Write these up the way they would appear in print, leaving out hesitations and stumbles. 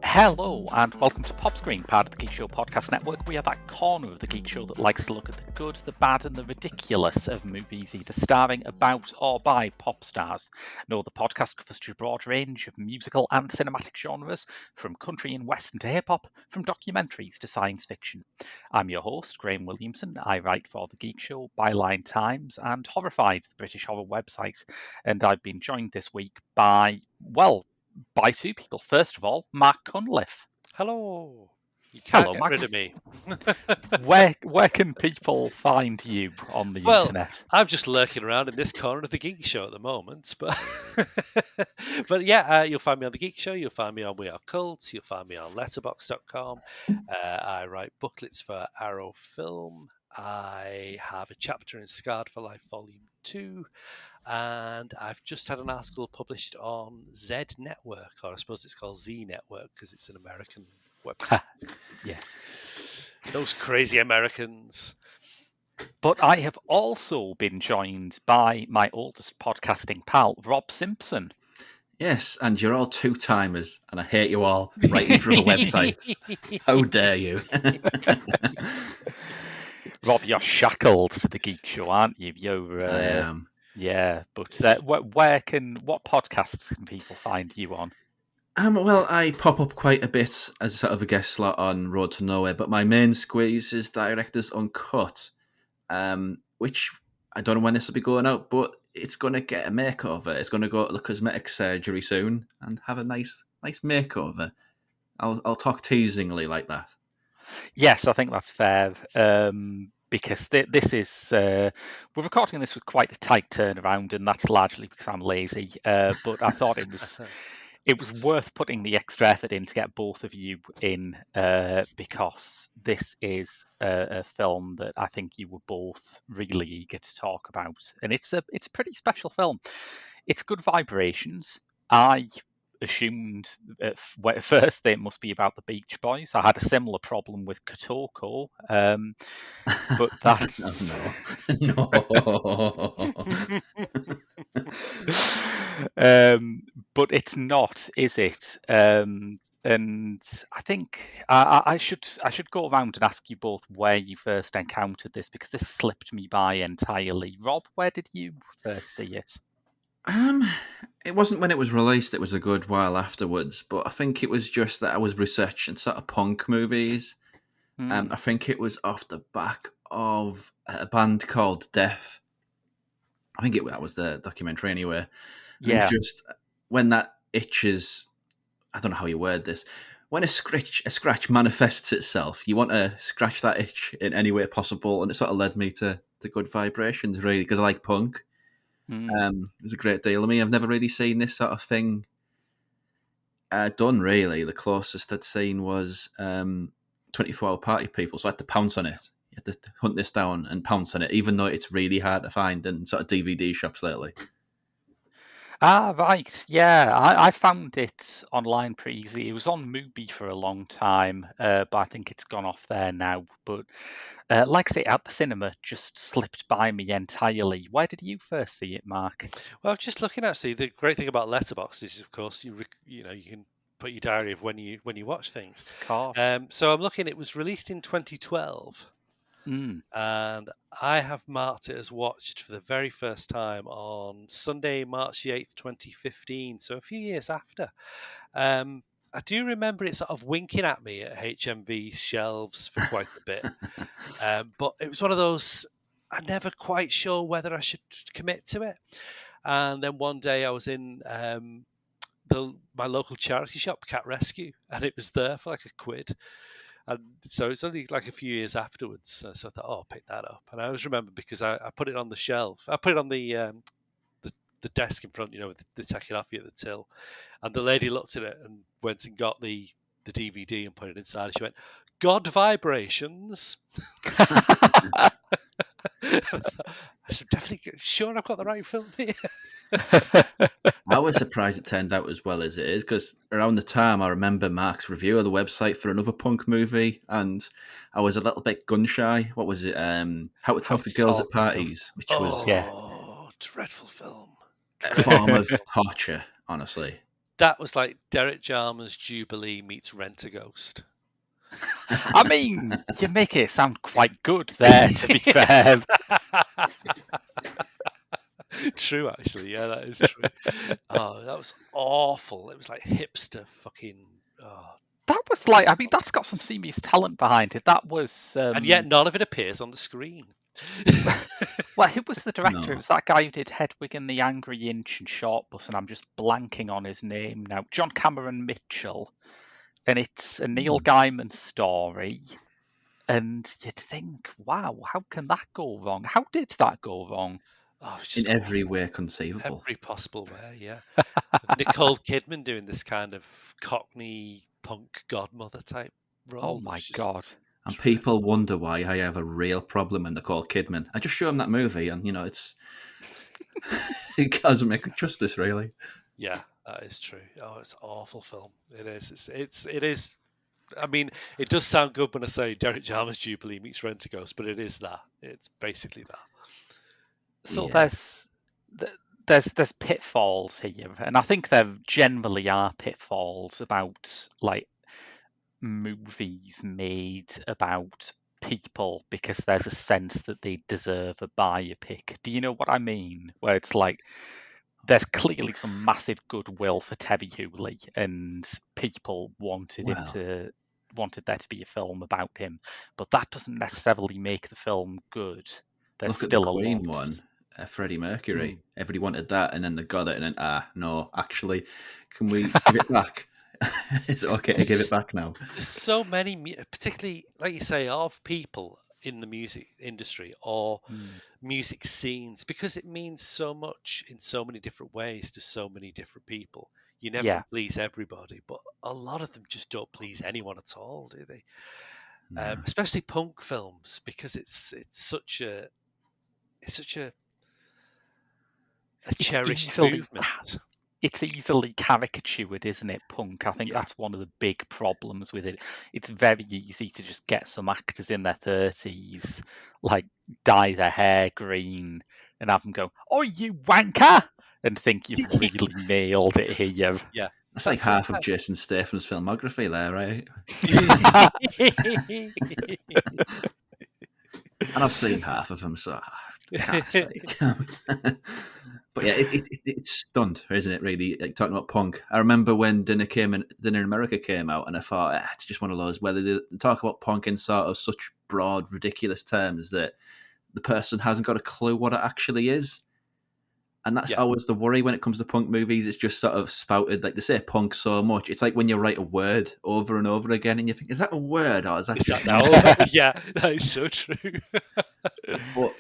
Hello and welcome to Pop Screen, part of the Geek Show podcast network. We are that corner of the Geek Show that likes to look at the good, the bad and the ridiculous of movies either starring, about or by pop stars. No, the podcast covers a broad range of musical and cinematic genres, from country and western to hip-hop, from documentaries to science fiction. I'm your host, Graham Williamson. I write for the Geek Show, Byline Times and Horrified, the British horror website. And I've been joined this week by two people. First of all, Mark Cunliffe. Hello. You can't get Mark. rid of me. Where can people find you on the internet? I'm just lurking around in this corner of the Geek Show at the moment, but yeah, you'll find me on the Geek Show. You'll find me on We Are Cults. You'll find me on Letterboxd.com. I write booklets for Arrow Film. I have a chapter in Scarred for Life Volume 2. And I've just had an article published on Z Network, or I suppose it's called Z Network because it's an American website. Yes. Those crazy Americans. But I have also been joined by my oldest podcasting pal, Rob Simpson. Yes, and you're all two-timers, and I hate you all writing for the websites. How dare you? Rob, you're shackled to the Geek Show, aren't you? I am. Yeah, but what podcasts can people find you on? Well, I pop up quite a bit as sort of a guest slot on Road to Nowhere, but my main squeeze is Directors Uncut, which I don't know when this will be going out, but it's going to get a makeover. It's going to go to cosmetic surgery soon and have a nice makeover. I'll talk teasingly like that. Yes, I think that's fair. Because this is we're recording this with quite a tight turnaround, and that's largely because I'm lazy. But I thought it was worth putting the extra effort in to get both of you in, because this is a film that I think you were both really eager to talk about, and it's a pretty special film. It's good vibrations. I assumed at first that it must be about the Beach Boys. I had a similar problem with Kotoko, but that's no. But it's not, is it? And I think I should go around and ask you both where you first encountered this, because this slipped me by entirely. Rob, where did you first see it? It wasn't when it was released. It was a good while afterwards. But I think it was just that I was researching sort of punk movies. I think it was off the back of a band called Death. I think that was the documentary anyway. Yeah. Just when that itches, I don't know how you word this. When a scratch manifests itself, you want to scratch that itch in any way possible, and it sort of led me to Good Vibrations, really, because I like punk. There's a great deal of me. I've never really seen this sort of thing done, really. The closest I'd seen was 24-Hour Party People, so I had to pounce on it. You had to hunt this down and pounce on it, even though it's really hard to find in sort of DVD shops lately. Ah, right. Yeah, I found it online pretty easily. It was on Mubi for a long time, but I think it's gone off there now. But like I say, at the cinema, just slipped by me entirely. Where did you first see it, Mark? Well, I'm just looking, actually. The great thing about Letterboxd is, of course, you can put your diary of when you watch things. Of course. So I'm looking. It was released in 2012. And I have marked it as watched for the very first time on Sunday, March the 8th, 2015, so a few years after. I do remember it sort of winking at me at HMV's shelves for quite a bit. But it was one of those, I'm never quite sure whether I should commit to it. And then one day I was in my local charity shop, Cat Rescue, and it was there for like £1. And so it's only like a few years afterwards. So I thought, oh, I'll pick that up. And I always remember because I put it on the shelf. I put it on the desk in front, with the take it off you at the till. And the lady looked at it and went and got the DVD and put it inside. And she went, God vibrations. I'm definitely sure I've got the right film here. I was surprised it turned out as well as it is, because around the time I remember Mark's review of the website for another punk movie, and I was a little bit gun shy. What was it? How to Talk to Girls at Parties, which was dreadful film. a form of torture, honestly. That was like Derek Jarman's Jubilee meets Rent-A-Ghost. I mean, you make it sound quite good there, to be fair. True, actually. Yeah, that is true. Oh, that was awful. It was like hipster fucking... Oh. That was like, I mean, that's got some serious talent behind it. That was... And yet none of it appears on the screen. Well, who was the director? No. It was that guy who did Hedwig and the Angry Inch and Short Bus, and I'm just blanking on his name now. John Cameron Mitchell. And it's a Neil Gaiman story. And you'd think, wow, how can that go wrong? How did that go wrong? Oh, in every way conceivable. Every possible way, yeah. Nicole Kidman doing this kind of Cockney punk godmother type role. Oh my God. And people wonder why I have a real problem with Nicole Kidman. I just show them that movie and, it's... it doesn't make it justice, really. Yeah, that is true. Oh, it's an awful film. It is. It is. I mean, it does sound good when I say Derek Jarman's Jubilee meets Rent-A-Ghost, but it is that. It's basically that. So there's pitfalls here, and I think there generally are pitfalls about like movies made about people because there's a sense that they deserve a biopic. Do you know what I mean? Where it's like there's clearly some massive goodwill for Terri Hooley, and people wanted there to be a film about him, but that doesn't necessarily make the film good. There's look still at the Queen a lot. one, Freddie Mercury. Everybody wanted that, and then they got it, and then no, actually, can we give it back? It's okay to give it back now. There's so many, particularly like you say, of people in the music industry or music scenes, because it means so much in so many different ways to so many different people. You never can please everybody, but a lot of them just don't please anyone at all, do they? No. Especially punk films, because it's such a cherished movement. It's easily caricatured, isn't it, punk? I think that's one of the big problems with it. It's very easy to just get some actors in their 30s, like dye their hair green and have them go, "Oh, you wanker!" and think you've really nailed it here. Yeah. That's like half of Jason Statham's filmography there, right? And I've seen half of them, so but yeah, it's stunned, isn't it? Really, like talking about punk. I remember when Dinner in America came out, and I thought it's just one of those where they talk about punk in sort of such broad, ridiculous terms that the person hasn't got a clue what it actually is. And that's always the worry when it comes to punk movies. It's just sort of spouted, like they say punk so much. It's like when you write a word over and over again and you think, is that a word or is that just Yeah, that is so true. But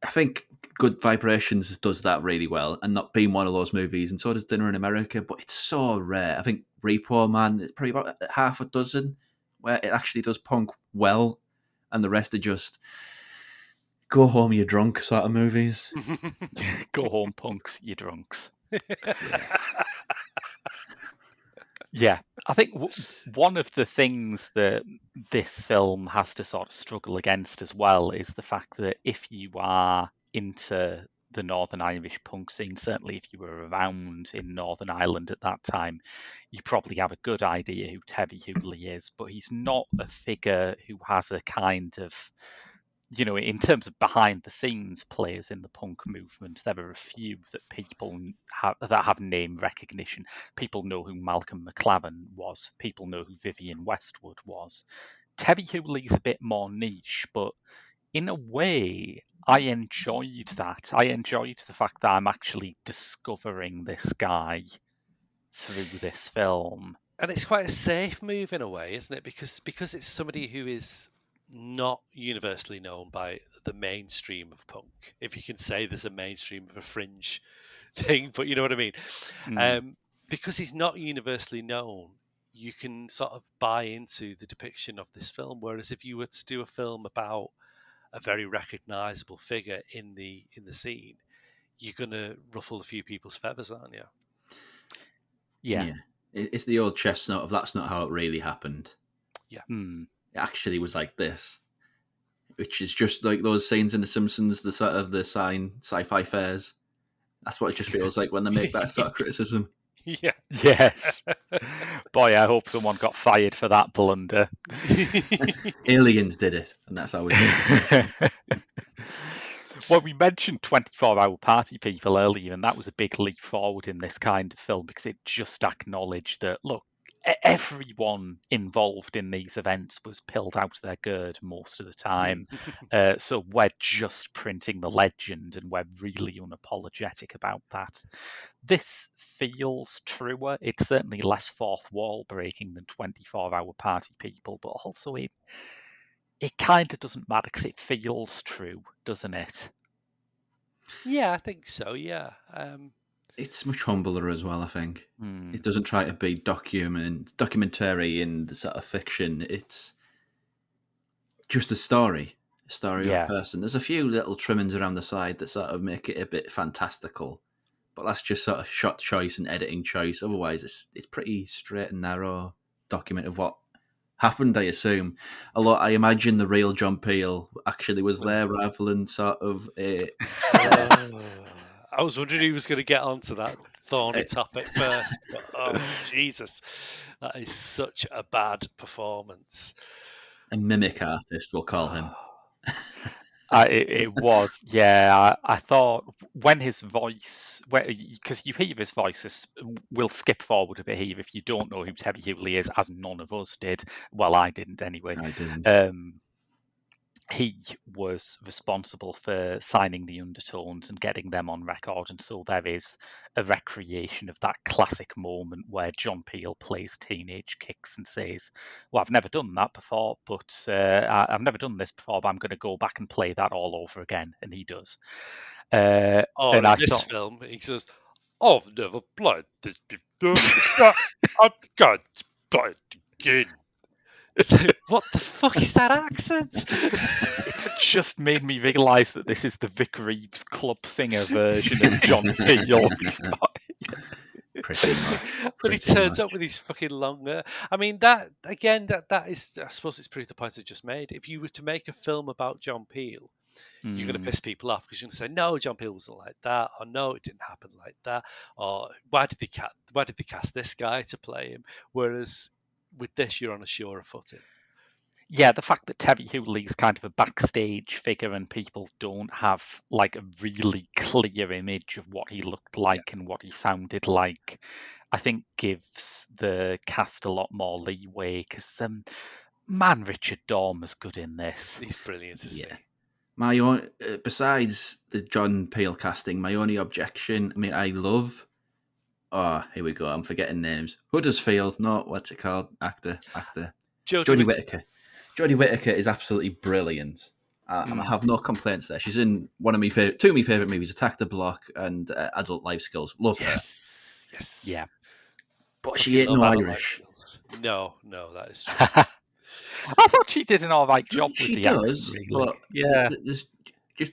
I think Good Vibrations does that really well, and not being one of those movies, and so does Dinner in America, but it's so rare. I think Repo Man, it's probably about half a dozen where it actually does punk well, and the rest are just go home, you're drunk sort of movies. Go home, punks, you drunks. Yeah, I think one of the things that this film has to sort of struggle against as well is the fact that if you are into the Northern Irish punk scene, certainly if you were around in Northern Ireland at that time, you probably have a good idea who Terri Hooley is, but he's not a figure who has a kind of, in terms of behind the scenes players in the punk movement, there are a few that people have name recognition. People know who Malcolm McLaren was. People know who Vivienne Westwood was. Terri Hooley's a bit more niche, but in a way, I enjoyed that. I enjoyed the fact that I'm actually discovering this guy through this film. And it's quite a safe move in a way, isn't it? Because it's somebody who is not universally known by the mainstream of punk. If you can say there's a mainstream of a fringe thing, but you know what I mean. Because he's not universally known, you can sort of buy into the depiction of this film. Whereas if you were to do a film about a very recognisable figure in the scene, you're going to ruffle a few people's feathers, aren't you? Yeah. It's the old chestnut of that's not how it really happened. Yeah. It actually was like this, which is just like those scenes in The Simpsons, the sort of the sci-fi fairs. That's what it just feels like when they make that sort of criticism. Yeah. Yes. Boy, I hope someone got fired for that blunder. Aliens did it, and that's how we did it. Well, we mentioned 24-hour party people earlier, and that was a big leap forward in this kind of film because it just acknowledged that, look, everyone involved in these events was pilled out of their gird most of the time. So we're just printing the legend, and we're really unapologetic about that. This feels truer. It's certainly less fourth wall breaking than 24-hour party people, but also it kind of doesn't matter because it feels true, doesn't it? Yeah, I think so. Yeah. It's much humbler as well, I think. It doesn't try to be documentary and sort of fiction. It's just a story of a person. There's a few little trimmings around the side that sort of make it a bit fantastical, but that's just sort of shot choice and editing choice. Otherwise, it's pretty straight and narrow document of what happened, I assume. I imagine the real John Peel actually was there rather than sort of a... I was wondering who was going to get onto that thorny topic first. But, oh, Jesus. That is such a bad performance. A mimic artist, we'll call him. It was, yeah. I thought when his voice, because you hear his voices, we'll skip forward a bit here if you don't know who Terri Hooley is, as none of us did. Well, I didn't anyway. I didn't. He was responsible for signing the Undertones and getting them on record, and so there is a recreation of that classic moment where John Peel plays Teenage Kicks and says, well, I've never done that before, but I've never done this before, but I'm going to go back and play that all over again, and he does. In this film, he says, I've never played this before. I can't play it again. What the fuck is that accent? It's just made me realise that this is the Vic Reeves club singer version of John Peel. Pretty much. But he turns up with his fucking long hair. I mean, that is, I suppose it's proof the point I just made. If you were to make a film about John Peel, you're going to piss people off because you're going to say, no, John Peel wasn't like that, or no, it didn't happen like that, or why did they cast this guy to play him? Whereas with this, you're on a surer footing. Yeah, the fact that Terri Hooley's kind of a backstage figure and people don't have like a really clear image of what he looked like and what he sounded like, I think gives the cast a lot more leeway because, man, Richard Dormer's good in this. He's brilliant, isn't he? My own, besides the John Peel casting, my only objection, I mean, I love... Oh, here we go. I'm forgetting names. Huddersfield. No, what's it called? Actor. Jodie Whittaker. Jodie Whittaker is absolutely brilliant. And I have no complaints there. She's in two of my favourite movies, Attack the Block and Adult Life Skills. Love her. Yes. Yeah. But she ain't no Irish. No, that is true. I thought she did an all right job with the does, accent, really. But yeah.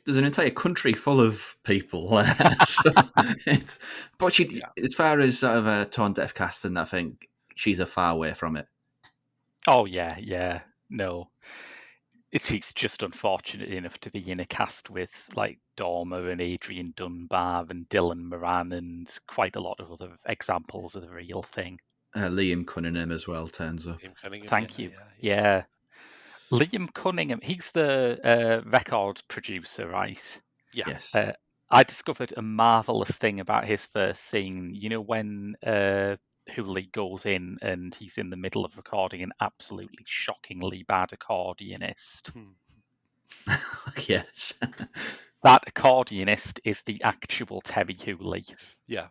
There's an entire country full of people there. As far as sort of a tone deaf casting, I think she's a far way from it. Oh yeah, no. She's just unfortunate enough to be in a cast with like Dormer and Adrian Dunbar and Dylan Moran and quite a lot of other examples of the real thing. Liam Cunningham as well turns up. Thank you. Yeah. Liam Cunningham, he's the record producer, right? Yeah. Yes. I discovered a marvellous thing about his first scene. You know, when Hooley goes in and he's in the middle of recording an absolutely shockingly bad accordionist. Yes. That accordionist is the actual Terri Hooley. Yeah.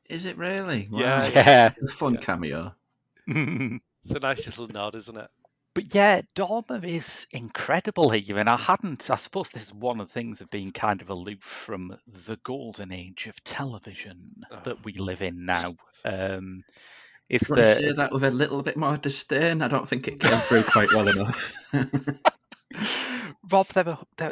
Is it really? Wow. Yeah. It's a fun cameo. It's a nice little nod, isn't it? But yeah, Dormer is incredible here, and I suppose this is one of the things of being kind of aloof from the golden age of television that we live in now. It's Do you want to say that with a little bit more disdain? I don't think it came through quite well enough. Rob,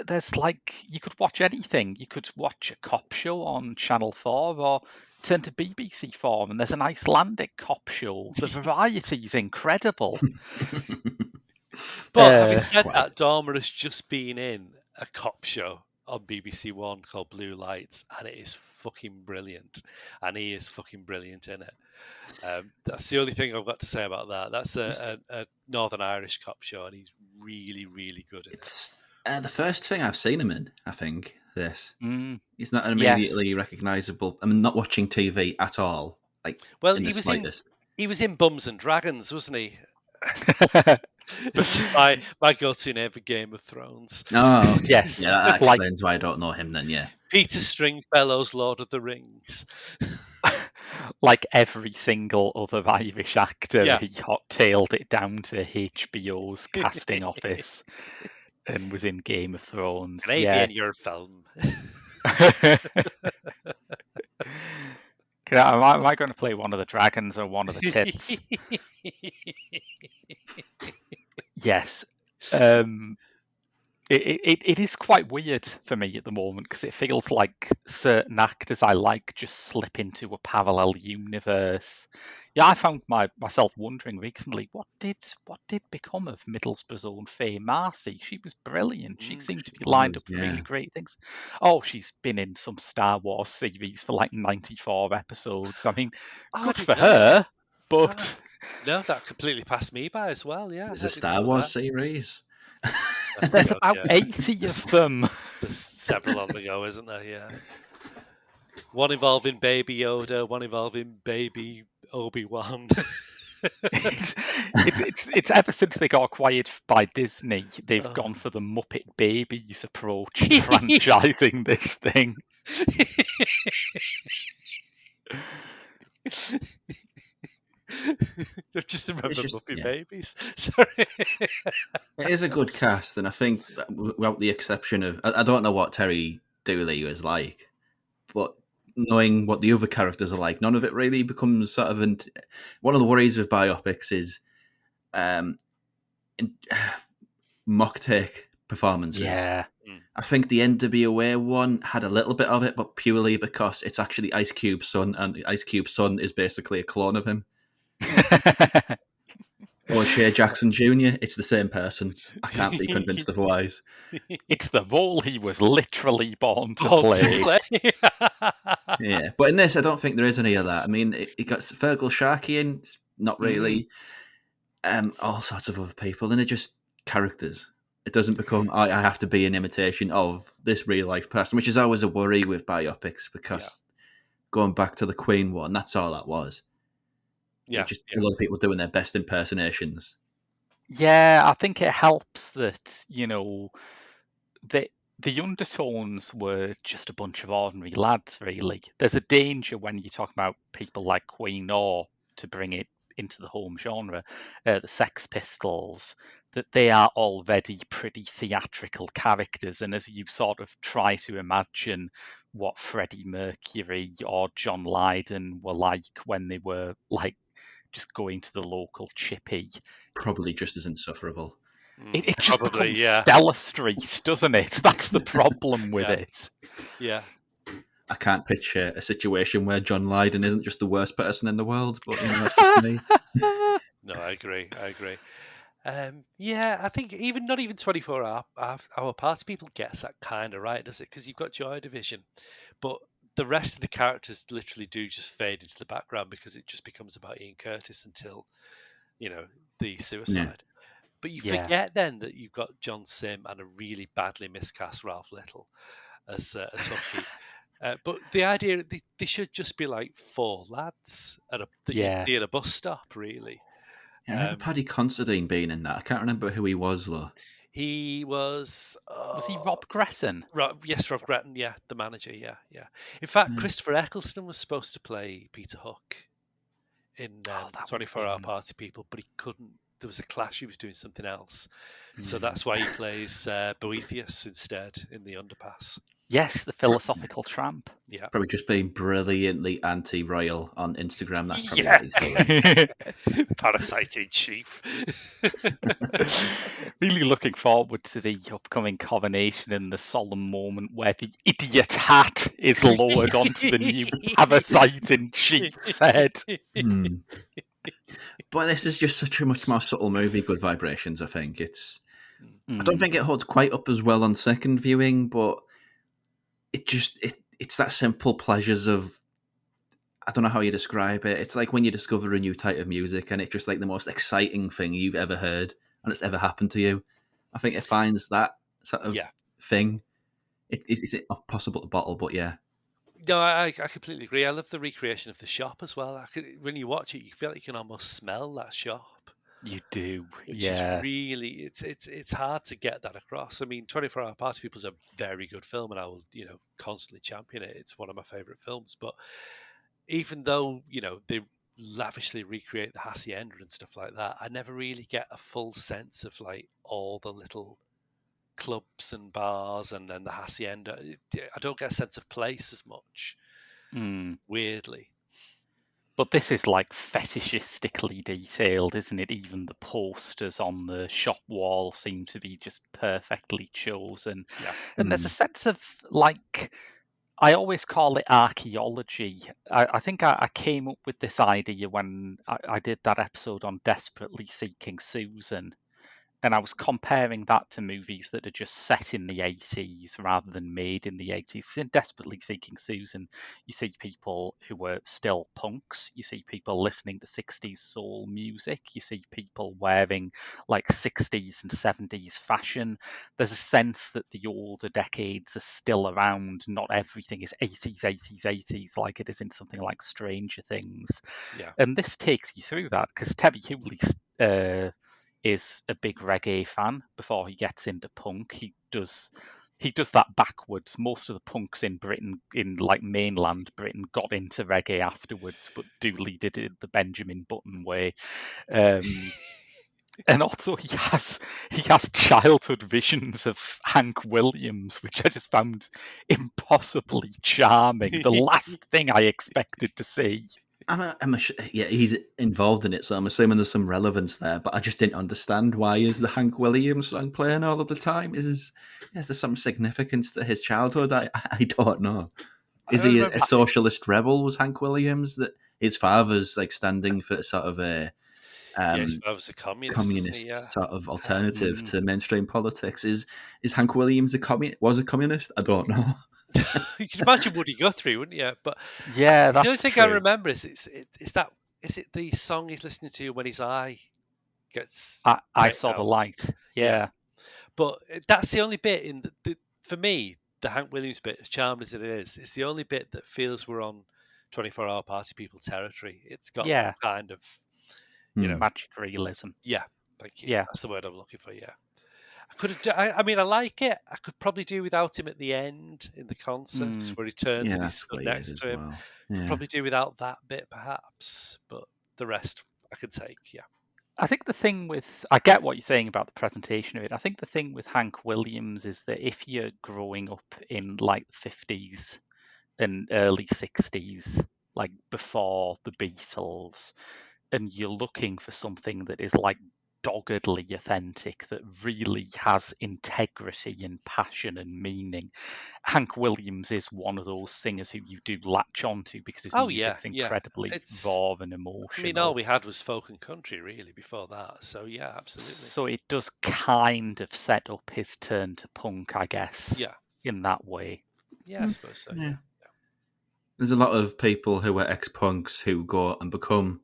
there's like, you could watch anything. You could watch a cop show on Channel 4 or turn to BBC 4, and there's an Icelandic cop show. The variety is incredible. But having said that, Dormer has just been in a cop show on BBC One called Blue Lights, and it is fucking brilliant. And he is fucking brilliant in it. That's the only thing I've got to say about that. That's a Northern Irish cop show, and he's really, really good at it. The first thing I've seen him in, I think, this. He's not immediately recognisable. I mean, not watching TV at all. He was in Bums and Dragons, wasn't he? Which is my go-to name for Game of Thrones. Oh, okay. Yes. Yeah, that explains why I don't know him then, yeah. Peter Stringfellow's Lord of the Rings. Like every single other Irish actor, he hot-tailed it down to HBO's casting office and was in Game of Thrones. Can I be in your film? Am I going to play one of the dragons or one of the tits? Yes. It is quite weird for me at the moment because it feels like certain actors I like just slip into a parallel universe. Yeah, I found myself wondering recently, what did become of Middlesbrough's own Faye Marcy? She was brilliant. She seemed to be lined up for really great things. Oh, she's been in some Star Wars series for like 94 episodes. I mean, good for her, but... No, that completely passed me by as well, yeah. There's a Star Wars series. There's about 80 of them. There's several on the go, isn't there? Yeah. One involving Baby Yoda, one involving Baby Obi-Wan. It's ever since they got acquired by Disney, they've gone for the Muppet Babies approach to franchising this thing. I've just remembered Muppet Babies. Sorry. It is a good cast, and I think, without the exception of, I don't know what Terri Hooley is like, but knowing what the other characters are like, none of it really becomes sort of... one of the worries of biopics is mock-take performances. Yeah. I think the NWA one had a little bit of it, but purely because it's actually Ice Cube's son, and Ice Cube's son is basically a clone of him. Or Shea Jackson Jr. It's the same person. I can't be convinced otherwise. It's the role he was literally born to play. Yeah, but in this, I don't think there is any of that. I mean, he got Fergal Sharkey in, not really. All sorts of other people, and they're just characters. It doesn't become, I have to be an imitation of this real life person, which is always a worry with biopics, because going back to the Queen one, that's all that was. A lot of people doing their best impersonations. Yeah, I think it helps that, the undertones were just a bunch of ordinary lads, really. There's a danger when you talk about people like Queen, or to bring it into the home genre, the Sex Pistols, that they are already pretty theatrical characters. And as you sort of try to imagine what Freddie Mercury or John Lydon were like when they were like just going to the local chippy, probably just as insufferable. It just becomes Stella Street, doesn't it? That's the problem with it. Yeah. I can't picture a situation where John Lydon isn't just the worst person in the world, but that's just me. No, I agree. I think not even 24 hour parts people gets that kind of right, does it? Because you've got Joy Division, but the rest of the characters literally do just fade into the background because it just becomes about Ian Curtis until, the suicide. But you forget then that you've got John Sim and a really badly miscast Ralph Little as Hooky. But the idea they should just be like four lads that you'd see at a bus stop, really. I remember Paddy Considine being in that. I can't remember who he was, though. He was... was he Rob Gretton? Yes, Rob Gretton, yeah, the manager, yeah. In fact, Christopher Eccleston was supposed to play Peter Hook in that would 24 be Hour him. Party People, but he couldn't. There was a clash. He was doing something else, so Mm. that's why he plays Boethius instead in The Underpass. Yes, the philosophical tramp. Yeah, Probably just being brilliantly anti-royal on Instagram. That's probably Yeah. what he's doing. Parasite in chief. Really looking forward to the upcoming coronation and the solemn moment where the idiot hat is lowered onto the new parasite in chief's head. Hmm. But this is just such a much more subtle movie. Good Vibrations. I think I don't think it holds quite up as well on second viewing, but it's that simple pleasures of, I don't know how you describe it. It's like when you discover a new type of music and it's just like the most exciting thing you've ever heard and it's ever happened to you. I think it finds that sort of thing. Is it possible to bottle? But yeah. No, I completely agree. I love the recreation of the shop as well. When you watch it, you feel like you can almost smell that shop. You do, which is really it's hard to get that across. I mean, 24 Hour Party People is a very good film, and I will constantly champion it. It's one of my favorite films. But even though they lavishly recreate the hacienda and stuff like that, I never really get a full sense of like all the little clubs and bars and then the hacienda. I don't get a sense of place as much. Weirdly. But this is like fetishistically detailed, isn't it? Even the posters on the shop wall seem to be just perfectly chosen. Yeah. And there's a sense of like, I always call it archaeology. I think I came up with this idea when I did that episode on Desperately Seeking Susan. And I was comparing that to movies that are just set in the 80s rather than made in the 80s. In Desperately Seeking Susan, you see people who were still punks. You see people listening to 60s soul music. You see people wearing like 60s and 70s fashion. There's a sense that the older decades are still around. Not everything is 80s, 80s, 80s like it is in something like Stranger Things. Yeah. And this takes you through that because Terri Hooley is a big reggae fan before he gets into punk. He does that backwards. Most of the punks in Britain, in like mainland Britain, got into reggae afterwards, but Dooley did it the Benjamin Button way. And also he has childhood visions of Hank Williams, which I just found impossibly charming. The last thing I expected to see. Yeah, he's involved in it, so I'm assuming there's some relevance there. But I just didn't understand, why is the Hank Williams song playing all of the time? Is there some significance to his childhood? I don't know. Is he a socialist rebel? Was Hank Williams that his father's like standing for sort of a his father's a communist sort of alternative to mainstream politics? Is Hank Williams was a communist? I don't know. You can imagine Woody Guthrie, wouldn't you? But yeah, that's the only thing true. I remember is it the song he's listening to when his eye gets I saw the light. Yeah. But that's the only bit in for me, the Hank Williams bit, as charmed as it is, it's the only bit that feels we're on 24 Hour Party People territory. It's got that kind of magic realism. Yeah, thank you. Yeah, that's the word I'm looking for. Yeah. I mean, I like it. I could probably do without him at the end in the concert where he turns and he's stood next to him. Could probably do without that bit, perhaps, but the rest I could take. Yeah. I think the thing with, I get what you're saying about the presentation of it. I think the thing with Hank Williams is that if you're growing up in like the 50s and early 60s, like before the Beatles, and you're looking for something that is like doggedly authentic, that really has integrity and passion and meaning, Hank Williams is one of those singers who you do latch onto because his music's incredibly raw and emotional. I mean, all we had was folk and country really before that, so yeah, absolutely. So it does kind of set up his turn to punk, I guess. Yeah. In that way. Yeah, I suppose so. Yeah. There's a lot of people who are ex-punks who go and become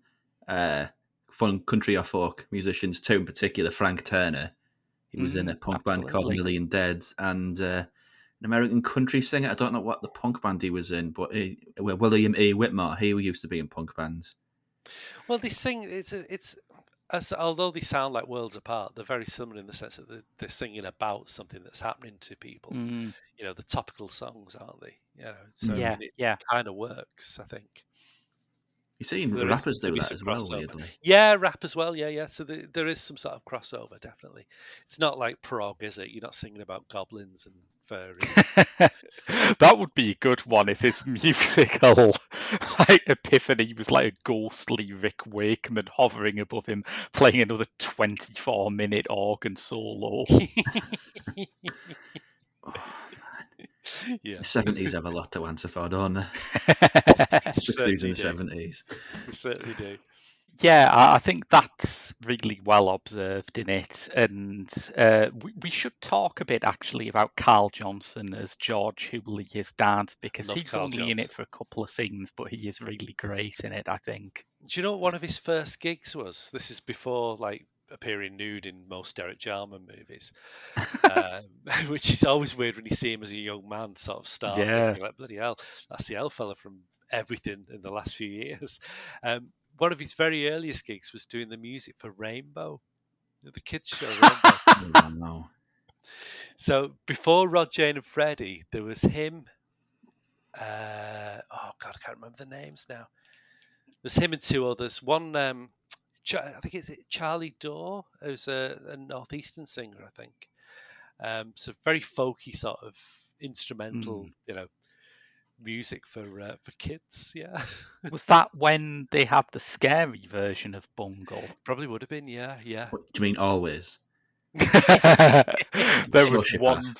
fun country or folk musicians too. In particular, Frank Turner. He was in a punk band called Million Dead, and an American country singer. I don't know what the punk band he was in, but William E. Whitmore. He used to be in punk bands. Well, they sing. Although they sound like worlds apart, they're very similar in the sense that they're singing about something that's happening to people. The topical songs, aren't they? So I mean, it kind of works, I think. You've seen There rappers there'll do be that some as well, crossover. weirdly. Yeah, rap as well. Yeah, yeah. So there is some sort of crossover, definitely. It's not like prog, is it? You're not singing about goblins and fairies. That would be a good one if his musical like epiphany was like a ghostly Rick Wakeman hovering above him, playing another 24-minute organ solo. Yeah, The 70s have a lot to answer for, don't they? 60s and 70s. They certainly do. Yeah, I think that's really well observed in it, and we should talk a bit actually about Carl Johnson as George Hooley, his dad, because Love he's Carl only in it Johnson. for a couple of scenes, but he is really great in it, I think. Do you know what one of his first gigs was? This is before like appearing nude in most Derek Jarman movies, which is always weird when you see him as a young man sort of start. Yeah. You're like, bloody hell, that's the L fella from everything in the last few years. One of his very earliest gigs was doing the music for Rainbow, the kids show Rainbow. Oh, no. So before Rod, Jane and Freddie, there was him. Oh God, I can't remember the names now. There's him and two others. One, I think it's Charlie Dorr, who's a northeastern singer, I think. So very folky sort of instrumental, music for kids. Yeah, Was that when they had the scary version of Bungle? probably would have been. Yeah, yeah. What do you mean always? there was Sociopath. one.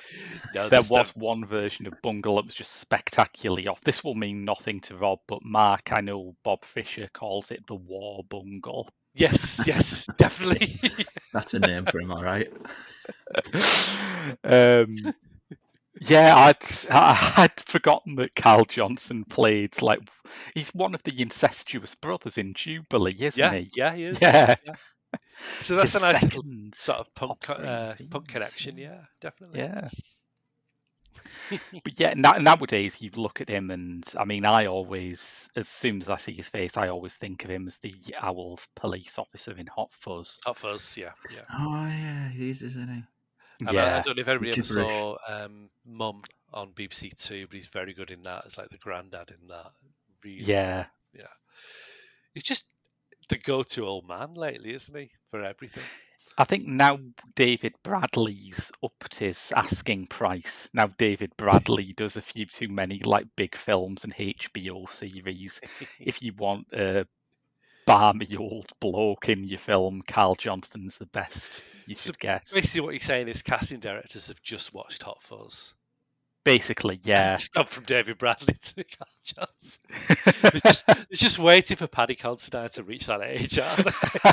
No, There there's was one version of Bungle that was just spectacularly off. This will mean nothing to Rob, but Mark, I know Bob Fisher calls it the War Bungle. Yes, yes, definitely. That's a name for him, all right. Yeah, I'd forgotten that Carl Johnson played he's one of the incestuous brothers in Jubilee, isn't he? Yeah, he is. Yeah. Yeah. So that's His a nice little second sort of pop screen punk themes, connection. Yeah, definitely. Yeah. But yeah, nowadays you look at him, and I mean, I always, as soon as I see his face, I always think of him as the Owls police officer in Hot Fuzz. Hot Fuzz, yeah, yeah. Oh, yeah, he is, isn't he? And I Yeah, don't know if everybody ever Gibberish. saw Mum on BBC Two, but he's very good in that. It's like the granddad in that. Really yeah. funny. Yeah. He's just the go-to old man lately, isn't he, for everything? I think now David Bradley's upped his asking price. Now David Bradley does a few too many big films and HBO series. If you want a balmy old bloke in your film, Carl Johnston's the best you should get. Basically, what you're saying is casting directors have just watched Hot Fuzz. Basically, yeah. It's gone from David Bradley to Carl Johnson. They're just waiting for Paddy Considine to reach that age, aren't they?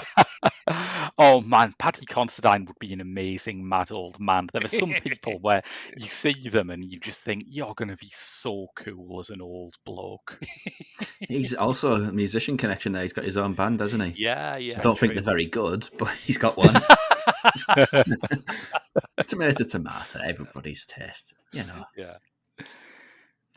Oh man, Paddy Considine would be an amazing mad old man. There are some people where you see them and you just think you're going to be so cool as an old bloke. He's also a musician connection there. He's got his own band, hasn't he? Yeah, yeah. I don't think they're very good, but he's got one. Tomato, tomato, everybody's taste, Yeah.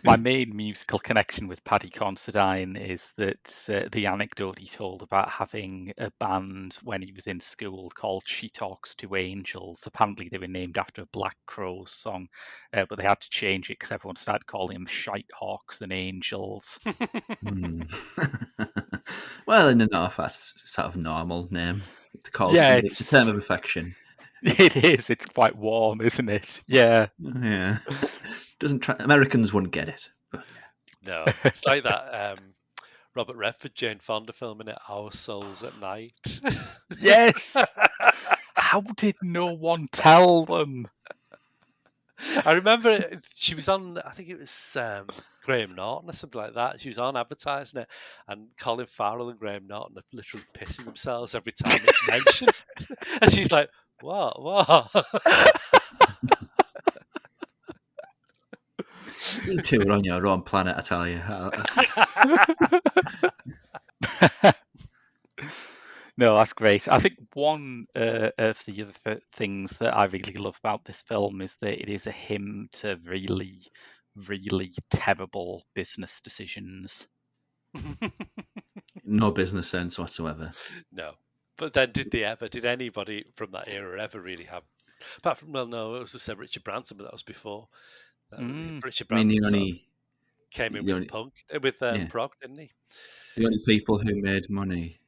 My main musical connection with Paddy Considine is that the anecdote he told about having a band when he was in school called She Talks to Angels. Apparently they were named after a Black Crowes song, but they had to change it because everyone started calling them Shite Hawks and Angels. Well, in the North, that's sort of normal name to call Yeah, somebody. It's a term of affection. It is. It's quite warm, isn't it? Yeah. Yeah. Americans wouldn't get it. But... No, it's like that Robert Redford, Jane Fonda film in it, Our Souls at Night. Yes. How did no one tell them? I remember she was on, I think it was Graham Norton or something like that. She was on advertising it, and Colin Farrell and Graham Norton are literally pissing themselves every time it's mentioned. And she's like, what? You two are on your own planet, I tell you. No, that's great. I think one of the other things that I really love about this film is that it is a hymn to really, really terrible business decisions. No business sense whatsoever. No. But then did anybody from that era ever really have, apart from, well, no, it was just Richard Branson, but that was before. Richard I mean, Branson came in The with only, punk, with yeah, prog, didn't he? the only people who made money,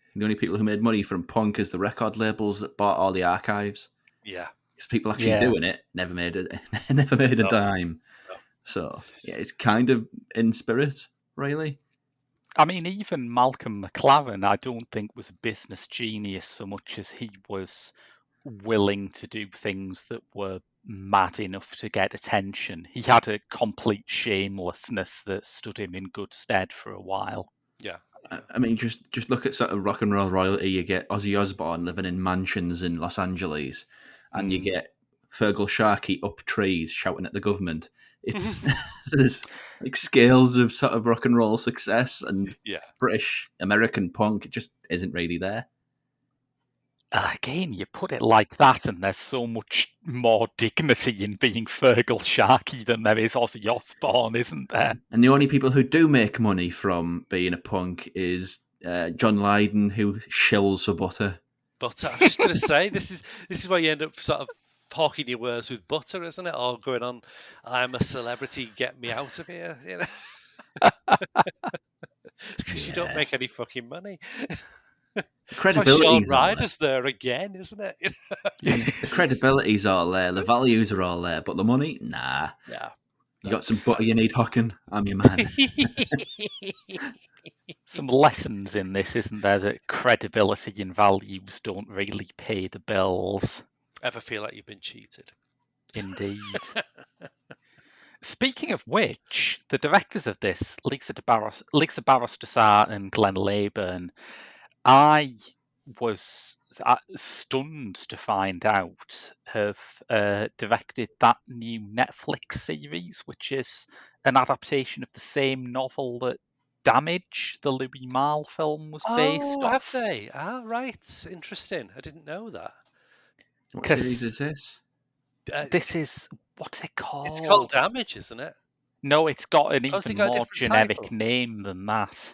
from punk is the record labels that bought all the archives. Yeah. Because people actually Yeah. doing it never made a No. dime. No. So yeah, it's kind of in spirit, really. I mean, even Malcolm McLaren, I don't think was a business genius so much as he was willing to do things that were mad enough to get attention. He had a complete shamelessness that stood him in good stead for a while. Yeah. I mean, just look at sort of rock and roll royalty. You get Ozzy Osbourne living in mansions in Los Angeles, and you get Fergal Sharkey up trees shouting at the government. It's there's like scales of sort of rock and roll success, and Yeah. British American punk. It just isn't really there. Again, you put it like that, and there's so much more dignity in being Fergal Sharkey than there is Ozzy Osbourne, isn't there? And the only people who do make money from being a punk is John Lydon, who shills for butter. Butter. I was just going to say, this is where you end up sort of hawking your wares with butter, isn't it? Or going on, I'm a celebrity, get me out of here, you know? Because you don't make any fucking money. That's why Sean Ryder's there again, isn't it? The credibility's all there, the values are all there, but the money, nah. Yeah. You got some butter you need hocking? I'm your man. Some lessons in this, isn't there, that credibility and values don't really pay the bills. Ever feel like you've been cheated? Indeed. Speaking of which, the directors of this, Lisa Barros Dessart and Glenn Leyburn, I was stunned to find out have directed that new Netflix series, which is an adaptation of the same novel that Damage, the Louis Malle film, was based off. Have they? Ah, right. Interesting. I didn't know that. What series is this? This is, what's it called? It's called Damage, isn't it? No, it's got an even more generic name than that.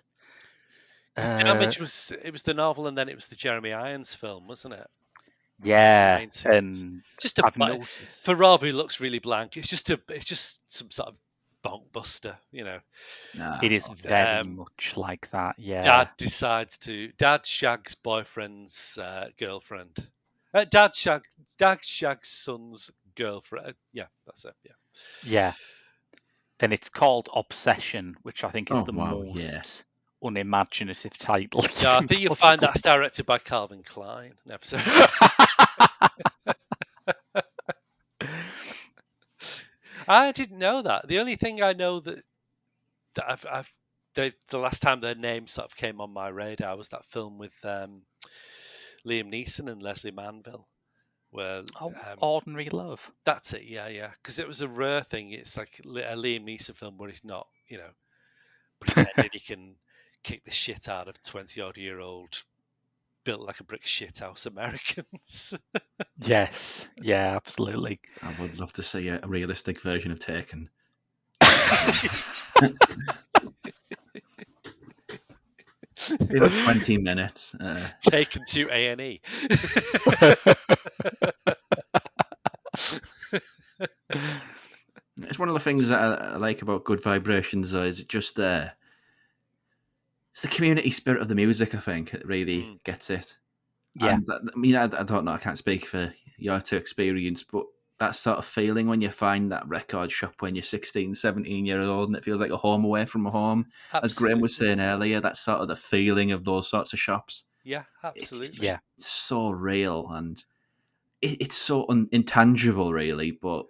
Because Damage was the novel, and then it was the Jeremy Irons film, wasn't it? Yeah, and just I've noticed for Rob, who looks really blank. It's just some sort of bonk buster, you know. It is very much like that. Yeah. Dad shags boyfriend's girlfriend. Dad shags son's girlfriend. Yeah, that's it. Yeah. Yeah. And it's called Obsession, which I think is the most unimaginative title. Yeah, I think you'll find that's directed by Calvin Klein. I didn't know that. The only thing I know that the last time their name sort of came on my radar was that film with Liam Neeson and Leslie Manville. Where, Ordinary Love. That's it, yeah. Because it was a rare thing. It's like a Liam Neeson film where he's not, you know, pretending he can kick the shit out of 20-odd-year-old built like a brick shithouse Americans. Yes, yeah, absolutely. I would love to see a realistic version of Taken. About 20 minutes. Taken to A&E. It's one of the things that I like about Good Vibrations, though, is just it's the community spirit of the music, I think, it really gets it. Yeah. And, I mean, I don't know, I can't speak for your two experience, but that sort of feeling when you find that record shop when you're 16, 17 years old and it feels like a home away from a home. Absolutely. As Graham was saying earlier, that's sort of the feeling of those sorts of shops. Yeah, absolutely. It's so real and it's so intangible, really, but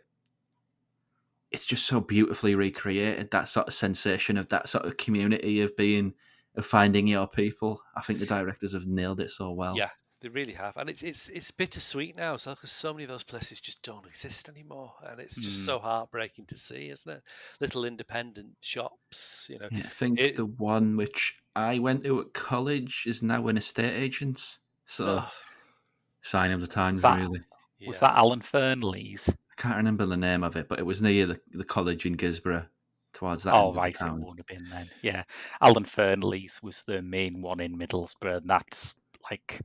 it's just so beautifully recreated, that sort of sensation of that sort of community of finding your people. I think the directors have nailed it so well. Yeah, they really have. And it's bittersweet now, because so many of those places just don't exist anymore. And it's just so heartbreaking to see, isn't it? Little independent shops, you know. Yeah, I think the one which I went to at college is now an estate agent. So, sign of the times, really. Yeah. Was that Alan Fernley's? I can't remember the name of it, but it was near the college in Gisborough, towards that end of the town. It would have been then. Yeah, Alan Fernley's was the main one in Middlesbrough, and that's like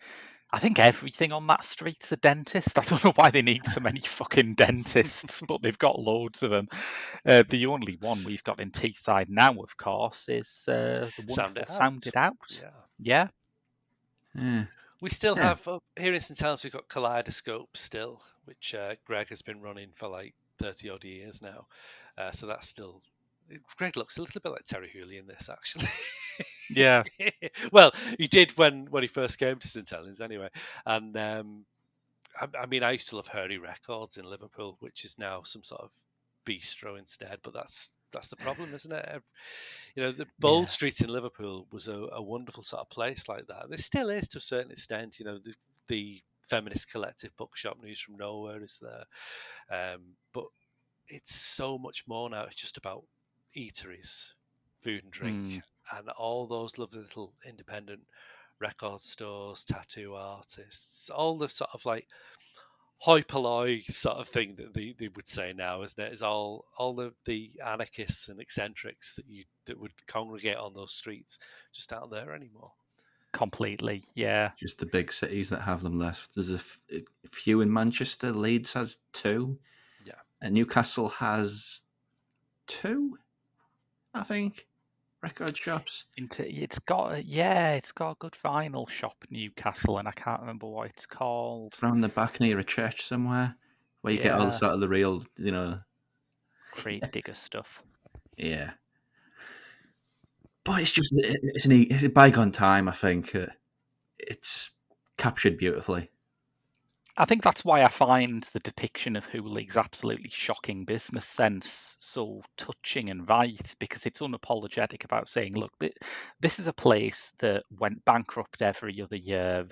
I think everything on that street's a dentist. I don't know why they need so many fucking dentists, but they've got loads of them. The only one we've got in Teesside now, of course, is the wonderful Sound It Out. Yeah. We still have, here in St Helens, we've got Kaleidoscope still, which Greg has been running for like 30 odd years now. So that's still, Greg looks a little bit like Terri Hooley in this, actually. Yeah. Well, he did when he first came to St Helens anyway. And I mean, I used to love Hurry Records in Liverpool, which is now some sort of bistro instead, but that's the problem, isn't it? You know, the Bold Street in Liverpool was a wonderful sort of place like that. And it still is to a certain extent. You know, the feminist collective bookshop News from Nowhere is there. But it's so much more now. It's just about eateries, food and drink, and all those lovely little independent record stores, tattoo artists, all the sort of like hoi polloi sort of thing that they would say now, isn't it? Is all the anarchists and eccentrics that would congregate on those streets just aren't there anymore. Completely, yeah. Just the big cities that have them left. There's a few in Manchester. Leeds has 2. Yeah. And Newcastle has 2, I think, record shops. It's got a good vinyl shop, Newcastle, and I can't remember what it's called. It's around the back near a church somewhere, where you get all sort of the real, Crate digger stuff. Yeah. But it's a bygone time, I think. It's captured beautifully. I think that's why I find the depiction of Hooley's absolutely shocking business sense so touching and right, because it's unapologetic about saying, look, this is a place that went bankrupt every other year.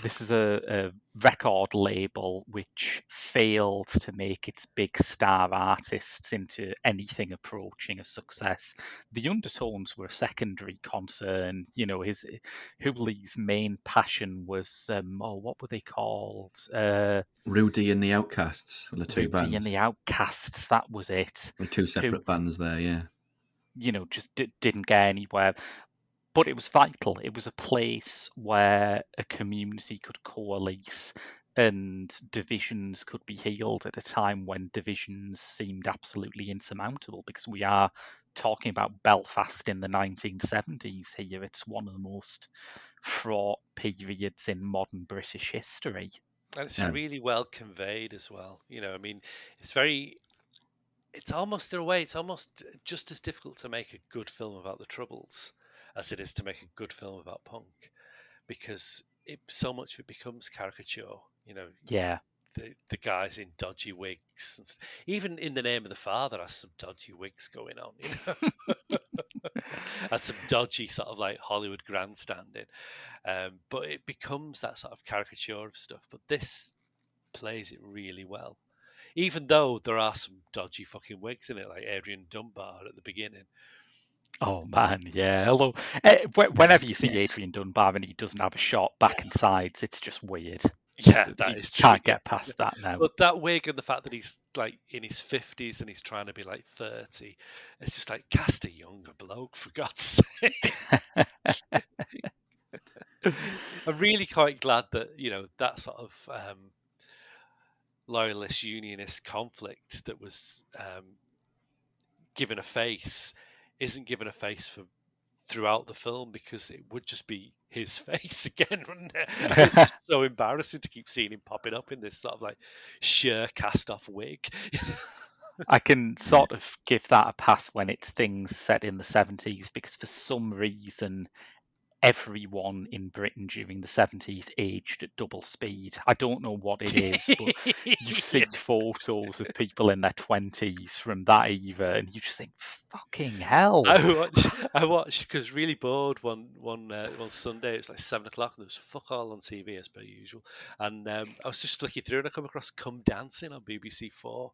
This is a record label which failed to make its big star artists into anything approaching a success. The undertones were a secondary concern. You know, Hooley's main passion was, what were they called? Rudy and the Outcasts were the 2 bands. Rudy and the Outcasts, that was it. With 2 separate bands there, yeah. You know, just didn't get anywhere. But it was vital. It was a place where a community could coalesce and divisions could be healed at a time when divisions seemed absolutely insurmountable, because we are talking about Belfast in the 1970s here. It's one of the most fraught periods in modern British history. And it's really well conveyed as well. You know, I mean, it's almost, in a way, it's almost just as difficult to make a good film about the Troubles as it is to make a good film about punk, because so much of it becomes caricature. You know, the guys in dodgy wigs, and even In the Name of the Father has some dodgy wigs going on, you know, and some dodgy sort of like Hollywood grandstanding. But it becomes that sort of caricature of stuff. But this plays it really well, even though there are some dodgy fucking wigs in it, like Adrian Dunbar at the beginning. Oh man, yeah. Although whenever you see Adrian Dunbar and he doesn't have a shot back and sides, it's just weird. Yeah, that is true. Can't get past that now. But that wig and the fact that he's like in his 50s and he's trying to be like 30, it's just like, cast a younger bloke, for God's sake. I'm really quite glad that, you know, that sort of loyalist unionist conflict that was given a face isn't given a face for throughout the film, because it would just be his face again, wouldn't it? It's just so embarrassing to keep seeing him popping up in this sort of like sheer cast-off wig. I can sort of give that a pass when it's things set in the 70s, because for some reason everyone in Britain during the 70s aged at double speed. I don't know what it is, but you see photos of people in their 20s from that era, and you just think, fucking hell. I watched because I was really bored one Sunday. It was like 7 o'clock, and there was fuck all on TV as per usual. And I was just flicking through, and I come across Come Dancing on BBC 4.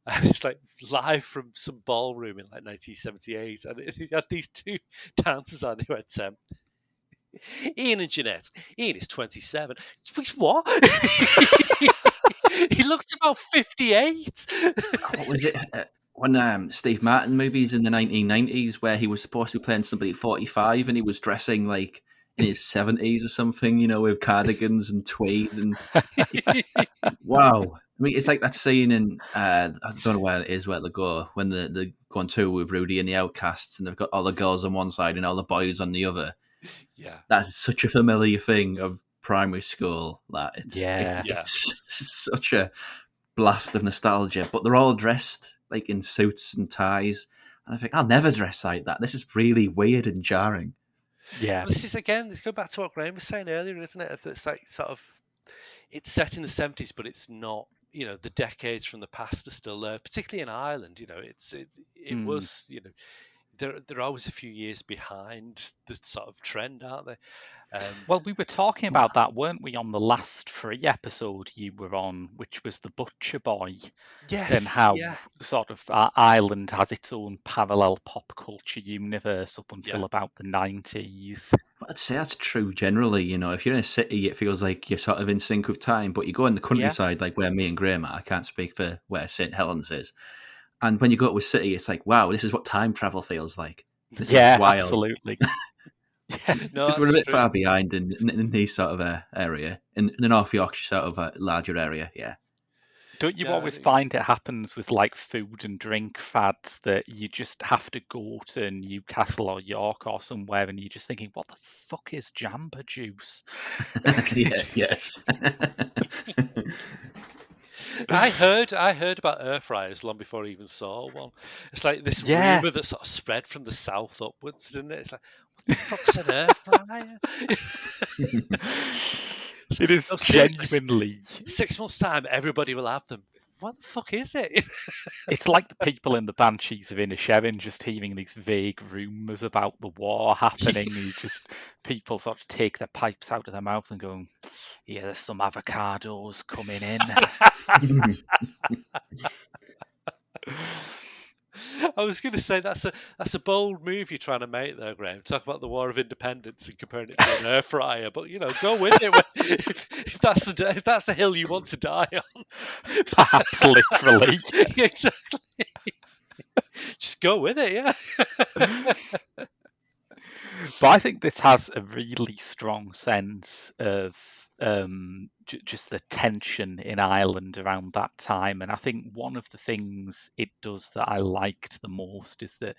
And it's like live from some ballroom in like 1978. And it had these 2 dancers on who had Ian and Jeanette. Ian is 27. He's what? He looks about 58. What was it? One Steve Martin movies in the 1990s where he was supposed to be playing somebody at 45 and he was dressing like in his 70s or something, with cardigans and tweed, and it's wow. I mean, it's like that scene in I don't know where it is, where they go when they go on tour with Rudy and the Outcasts, and they've got all the girls on one side and all the boys on the other. Yeah. That's such a familiar thing of primary school. That it's such a blast of nostalgia. But they're all dressed like in suits and ties, and I think I'll never dress like that. This is really weird and jarring. Yeah. Well, this is again. Let's go back to what Graham was saying earlier, isn't it? It's like sort of, it's set in the 70s, but it's not. The decades from the past are still there, particularly in Ireland. It was. They're always a few years behind the sort of trend, aren't they? Well, we were talking about that, weren't we, on the last free episode you were on, which was the Butcher Boy, Yes, and how yeah. sort of Ireland has its own parallel pop culture universe up until about the 90s. But I'd say that's true generally. If you're in a city, it feels like you're sort of in sync with time. But you go in the countryside, like where me and Graham are, I can't speak for where St. Helens is. And when you go to a city, it's like, wow, this is what time travel feels like. This is wild. Absolutely. Yes, because we're a bit far behind in this sort of area, in the North Yorkshire sort of larger area, yeah. Don't you always find it happens with like food and drink fads that you just have to go to Newcastle or York or somewhere and you're just thinking, what the fuck is Jamba Juice? Yes. I heard about air fryers long before I even saw one. It's like this rumor that sort of spread from the south upwards, didn't it? It's like, what the fuck's an air fryer? It is genuinely. 6 months' time, everybody will have them. What the fuck is it? It's like the people in the Banshees of Inisherin just hearing these vague rumours about the war happening. And people sort of take their pipes out of their mouth and go, yeah, there's some avocados coming in. I was going to say that's a bold move you're trying to make there, Graham. Talk about the War of Independence and comparing it to an air fryer, but go with it if that's the hill you want to die on. Perhaps literally. Exactly. Just go with it, yeah. But I think this has a really strong sense of just the tension in Ireland around that time. And I think one of the things it does that I liked the most is that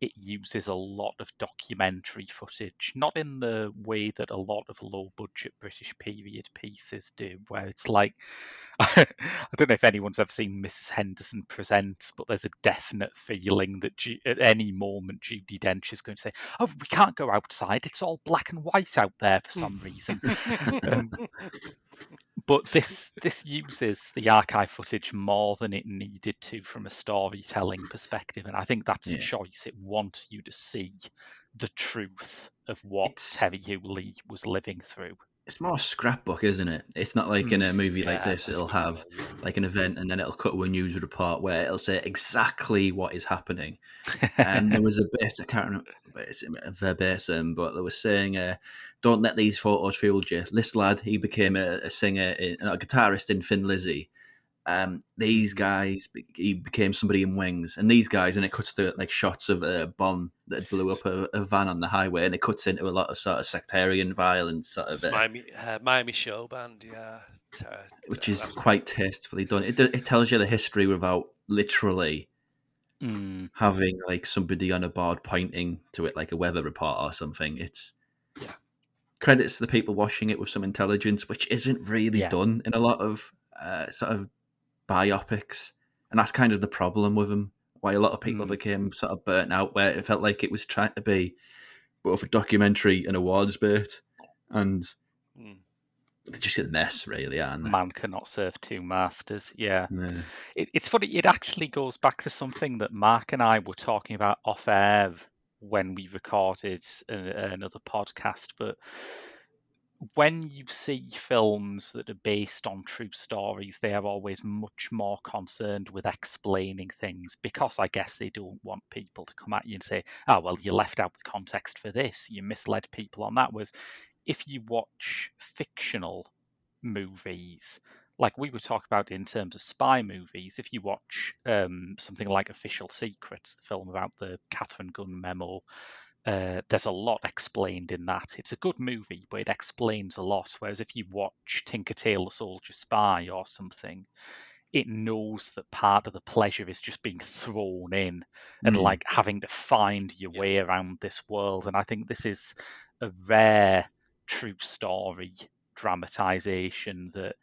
it uses a lot of documentary footage, not in the way that a lot of low-budget British period pieces do, where it's like, I don't know if anyone's ever seen Mrs. Henderson Presents, but there's a definite feeling that at any moment Judi Dench is going to say, oh, we can't go outside, it's all black and white out there for some reason. But this uses the archive footage more than it needed to from a storytelling perspective, and I think that's a choice. It wants you to see the truth of what Terri Hooley was living through. It's more scrapbook, isn't it? It's not like in a movie like this, it'll have like an event and then it'll cut to a news report where it'll say exactly what is happening. And there was a bit, I can't remember, it's verbatim, but they were saying, don't let these photos fool you. This lad, he became a singer, a guitarist in Thin Lizzy. These guys, he became somebody in Wings, and these guys, and it cuts to like shots of a bomb that blew up a van on the highway, and it cuts into a lot of sort of sectarian violence, sort of Miami show band, which is quite tastefully done. It tells you the history without literally having like somebody on a board pointing to it like a weather report or something. It's credits to the people watching it with some intelligence, which isn't really done in a lot of sort of biopics, and that's kind of the problem with them, why a lot of people became sort of burnt out, where it felt like it was trying to be both a documentary and awards bait, and they're just a mess, really, aren't they? Man cannot serve two masters. It's funny, it actually goes back to something that Mark and I were talking about off air when we recorded another podcast, but when you see films that are based on true stories, they are always much more concerned with explaining things, because I guess they don't want people to come at you and say, oh, well, you left out the context for this, you misled people on that. Whereas if you watch fictional movies, like we were talking about in terms of spy movies, if you watch something like Official Secrets, the film about the Catherine Gunn memo, there's a lot explained in that. It's a good movie, but it explains a lot. Whereas if you watch Tinker Tailor Soldier Spy or something, it knows that part of the pleasure is just being thrown in and like having to find your way around this world. And I think this is a rare true story dramatization that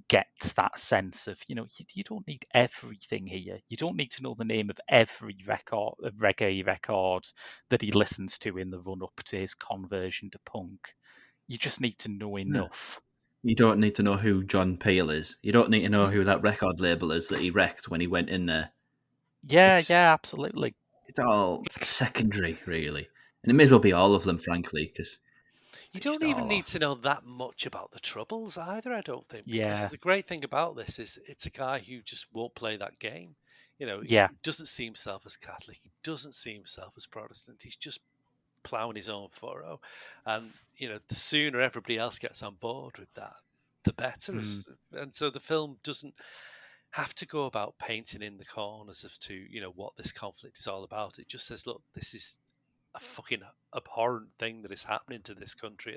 gets that sense of, you don't need everything here. You don't need to know the name of every reggae record that he listens to in the run up to his conversion to punk. You just need to know enough. You don't need to know who John Peel is. You don't need to know who that record label is that he wrecked when he went in there. Yeah, absolutely. It's all secondary, really. And it may as well be all of them, frankly, because you don't even need to know that much about the Troubles either, I don't think. Because the great thing about this is it's a guy who just won't play that game. He doesn't see himself as Catholic. He doesn't see himself as Protestant. He's just ploughing his own furrow. And, the sooner everybody else gets on board with that, the better. And so the film doesn't have to go about painting in the corners as to, what this conflict is all about. It just says, look, this is a fucking abhorrent thing that is happening to this country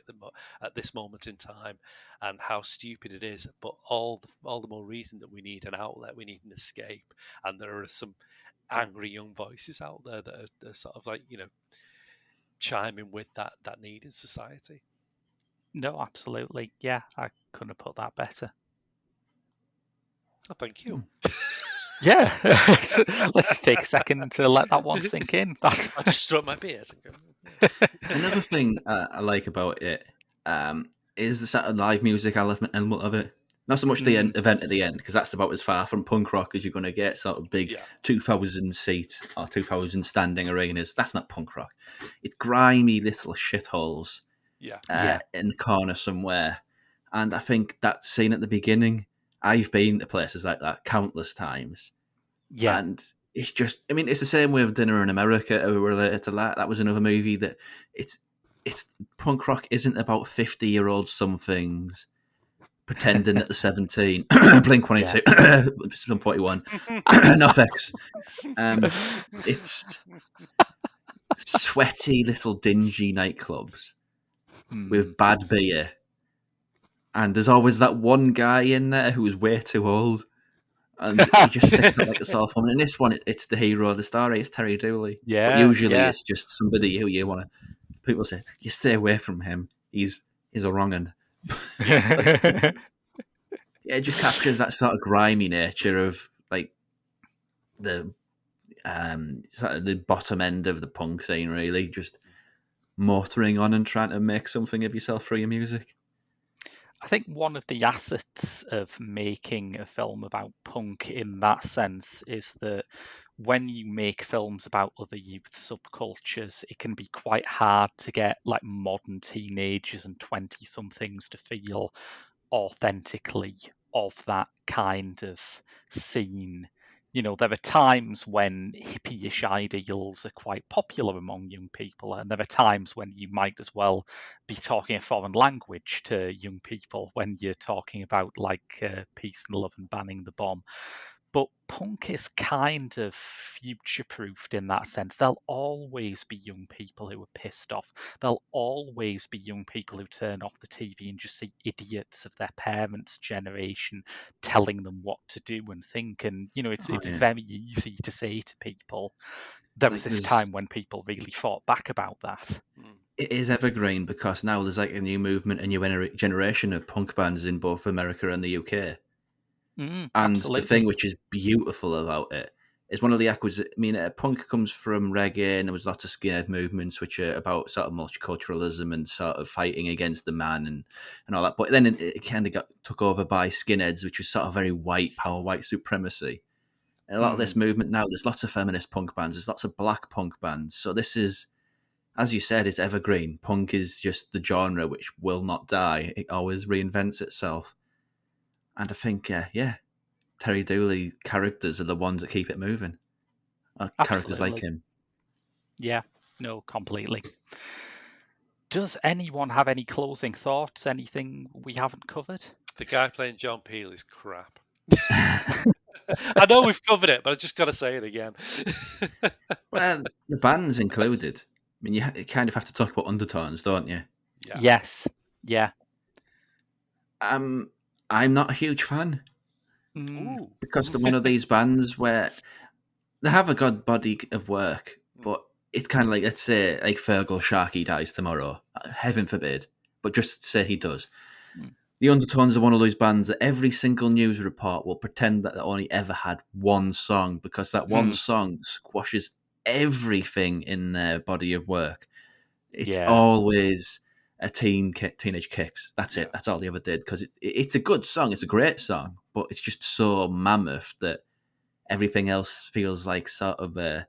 at this moment in time, and how stupid it is. But all the more reason that we need an outlet, we need an escape. And there are some angry young voices out there that are sort of like, chiming with that need in society. No, absolutely. Yeah, I couldn't have put that better. Oh, thank you. Yeah, let's just take a second to let that one sink in. I just struck my beard. Another thing I like about it is the sort of live music element of it. Not so much the event at the end, because that's about as far from punk rock as you're going to get. Sort of big 2,000 seat or 2,000 standing arenas. That's not punk rock. It's grimy little shitholes in the corner somewhere. And I think that scene at the beginning, I've been to places like that countless times. Yeah. And it's just, I mean, it's the same with Dinner in America related to that. That was another movie that it's punk rock isn't about 50-year-old somethings pretending that they're 17. Blink-182, Sum 41, NoFX. It's sweaty little dingy nightclubs with bad beer. And there's always that one guy in there who's way too old. And he just sticks out like a sore thumb. And in this one, it's the hero of the story. It's Terri Hooley. Yeah. But usually it's just somebody who you want to... People say, you stay away from him. He's a wrong un. Yeah, it just captures that sort of grimy nature of like the sort of the bottom end of the punk scene, really. Just motoring on and trying to make something of yourself through your music. I think one of the assets of making a film about punk in that sense is that when you make films about other youth subcultures, it can be quite hard to get like modern teenagers and 20-somethings to feel authentically of that kind of scene. There are times when hippie-ish ideals are quite popular among young people, and there are times when you might as well be talking a foreign language to young people when you're talking about like peace and love and banning the bomb. But punk is kind of future-proofed in that sense. There'll always be young people who are pissed off. There'll always be young people who turn off the TV and just see idiots of their parents' generation telling them what to do and think. And, it's very easy to say to people, there was this time when people really fought back about that. It is evergreen because now there's like a new movement, a new generation of punk bands in both America and the UK. And absolutely. the thing which is beautiful about it is one of the acquisitions. I mean, punk comes from reggae, and there was lots of skinhead movements which are about sort of multiculturalism and sort of fighting against the man and all that. But then it kind of got took over by skinheads, which is sort of very white power, white supremacy. And a lot of this movement now, there's lots of feminist punk bands, there's lots of black punk bands. So this is, as you said, it's evergreen. Punk is just the genre which will not die. It always reinvents itself. And I think, Terri Hooley characters are the ones that keep it moving. Characters like him. Yeah, no, completely. Does anyone have any closing thoughts? Anything we haven't covered? The guy playing John Peel is crap. I know we've covered it, but I just got to say it again. Well, the band's included. mean, you kind of have to talk about undertones, don't you? Yeah. Yes. Yeah. I'm not a huge fan Ooh. because they're one of these bands where they have a good body of work, Mm. but it's kind of like, let's say, like Fergal Sharkey dies tomorrow. Heaven forbid, but just say he does. Mm. The Undertones are one of those bands that every single news report will pretend that they only ever had one song, because that one song squashes everything in their body of work. It's Yeah. always a teenage kicks. That's Yeah. it. That's all they ever did, because it's a good song. It's a great song, but it's just so mammoth that everything else feels like sort of a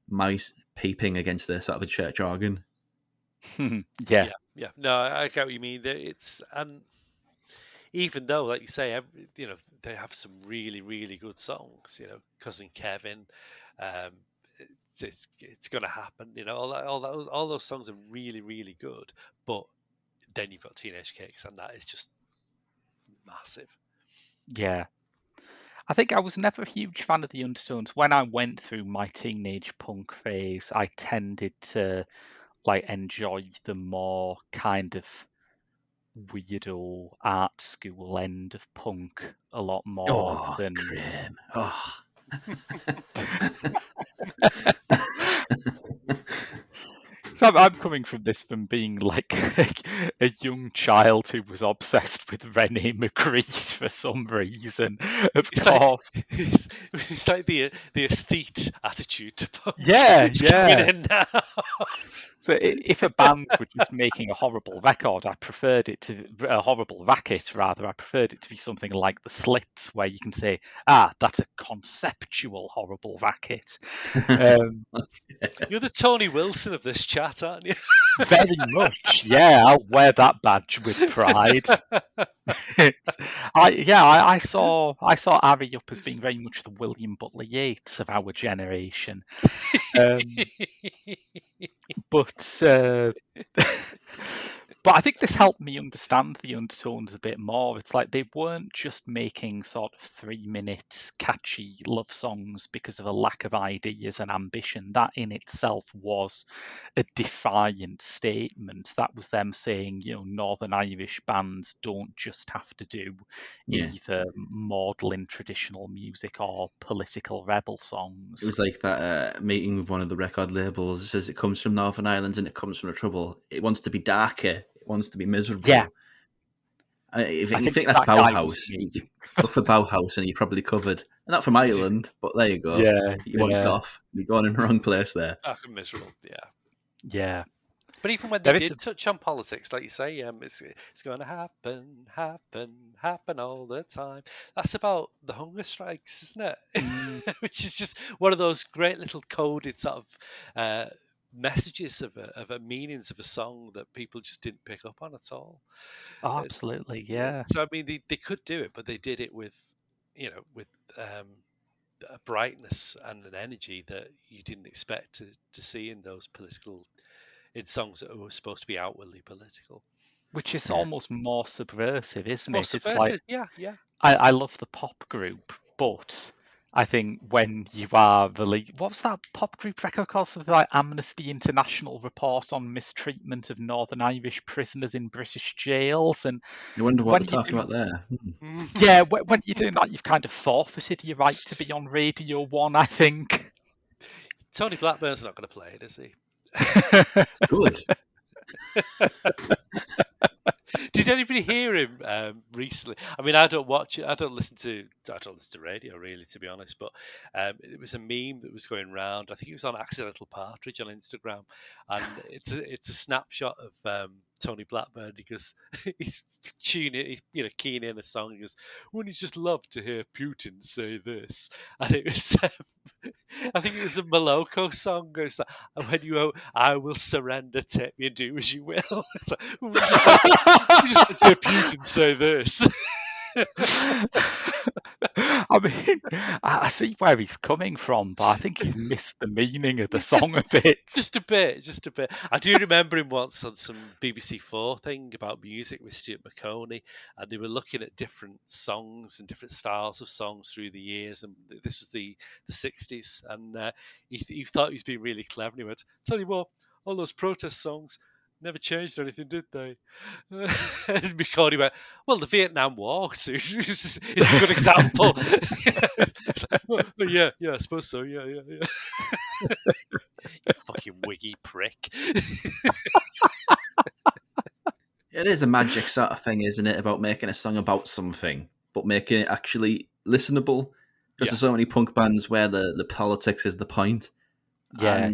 mice peeping against the sort of a church organ. Yeah. Yeah. No, I get what you mean. It's and even though, like you say, they have some really, really good songs. Cousin Kevin, it's gonna happen. All those songs are really, really good. But then you've got Teenage Kicks, and that is just massive. Yeah. I think I was never a huge fan of the Undertones. When I went through my teenage punk phase, I tended to enjoy the more kind of weirdo art school end of punk a lot more Oh, than Graham. Oh. So I'm coming from this from being like a young child who was obsessed with René Magritte for some reason. Of course. It's like the aesthete attitude to punk. Yeah, It's yeah. coming in now. So if a band were just making a horrible record, I preferred it to a horrible racket rather. I preferred it to be something like the Slits, where you can say, that's a conceptual horrible racket. You're the Tony Wilson of this chat, aren't you? Very much, yeah. I'll wear that badge with pride. I saw Ari up as being very much the William Butler Yeats of our generation, but but I think this helped me understand the Undertones a bit more. It's like they weren't just making sort of 3-minute catchy love songs because of a lack of ideas and ambition. That in itself was a defiant statement. That was them saying, Northern Irish bands don't just have to do either maudlin traditional music or political rebel songs. It was like that meeting with one of the record labels. It says it comes from Northern Ireland and it comes from the trouble. It wants to be darker. It wants to be miserable. Yeah. If I you think that's that guy Bauhaus, was me. you look for Bauhaus and you're probably covered. And not from Ireland, but there you go. Yeah, You want goth. You're going in the wrong place there. Fucking miserable, yeah. Yeah. But even when they did touch on politics, like you say, it's going to happen all the time. That's about the hunger strikes, isn't it? Which is just one of those great little coded sort of messages of a meanings of a song that people just didn't pick up on at all. Oh, absolutely, yeah. So I mean, they could do it, but they did it with a brightness and an energy that you didn't expect to see in those in songs that were supposed to be outwardly political. Which is almost more subversive, isn't it? It's like, yeah. I love the pop group, but I think when you are what was that pop group record called? Something like Amnesty International Report on Mistreatment of Northern Irish Prisoners in British Jails, and you wonder what they're talking about there. Yeah, when you're doing that, you've kind of forfeited your right to be on Radio 1, I think. Tony Blackburn's not going to play it, is he? Good. Did anybody hear him recently? I mean, I don't watch it. I don't listen to radio, really, to be honest. But it was a meme that was going around. I think it was on Accidental Partridge on Instagram, and it's a snapshot of Tony Blackburn because he's keying in a song. He goes, "Wouldn't you just love to hear Putin say this?" And it was, I think it was a Moloko song. It's like, I will surrender, take me and do as you will. It's like, you just let to hear Putin say this. I mean, I see where he's coming from, but I think he's missed the meaning of the song a bit. Just a bit. I do remember him once on some BBC Four thing about music with Stuart McConey, and they were looking at different songs and different styles of songs through the years, and this was the 60s, and he thought he was being really clever, and he went, "Tell you what, all those protest songs never changed anything, did they?" And McConey went, "Well, the Vietnam War is a good example." Well, yeah, I suppose so. Yeah. You fucking wiggy prick. It is a magic sort of thing, isn't it? About making a song about something, but making it actually listenable. Because there's so many punk bands where the politics is the point. Yeah.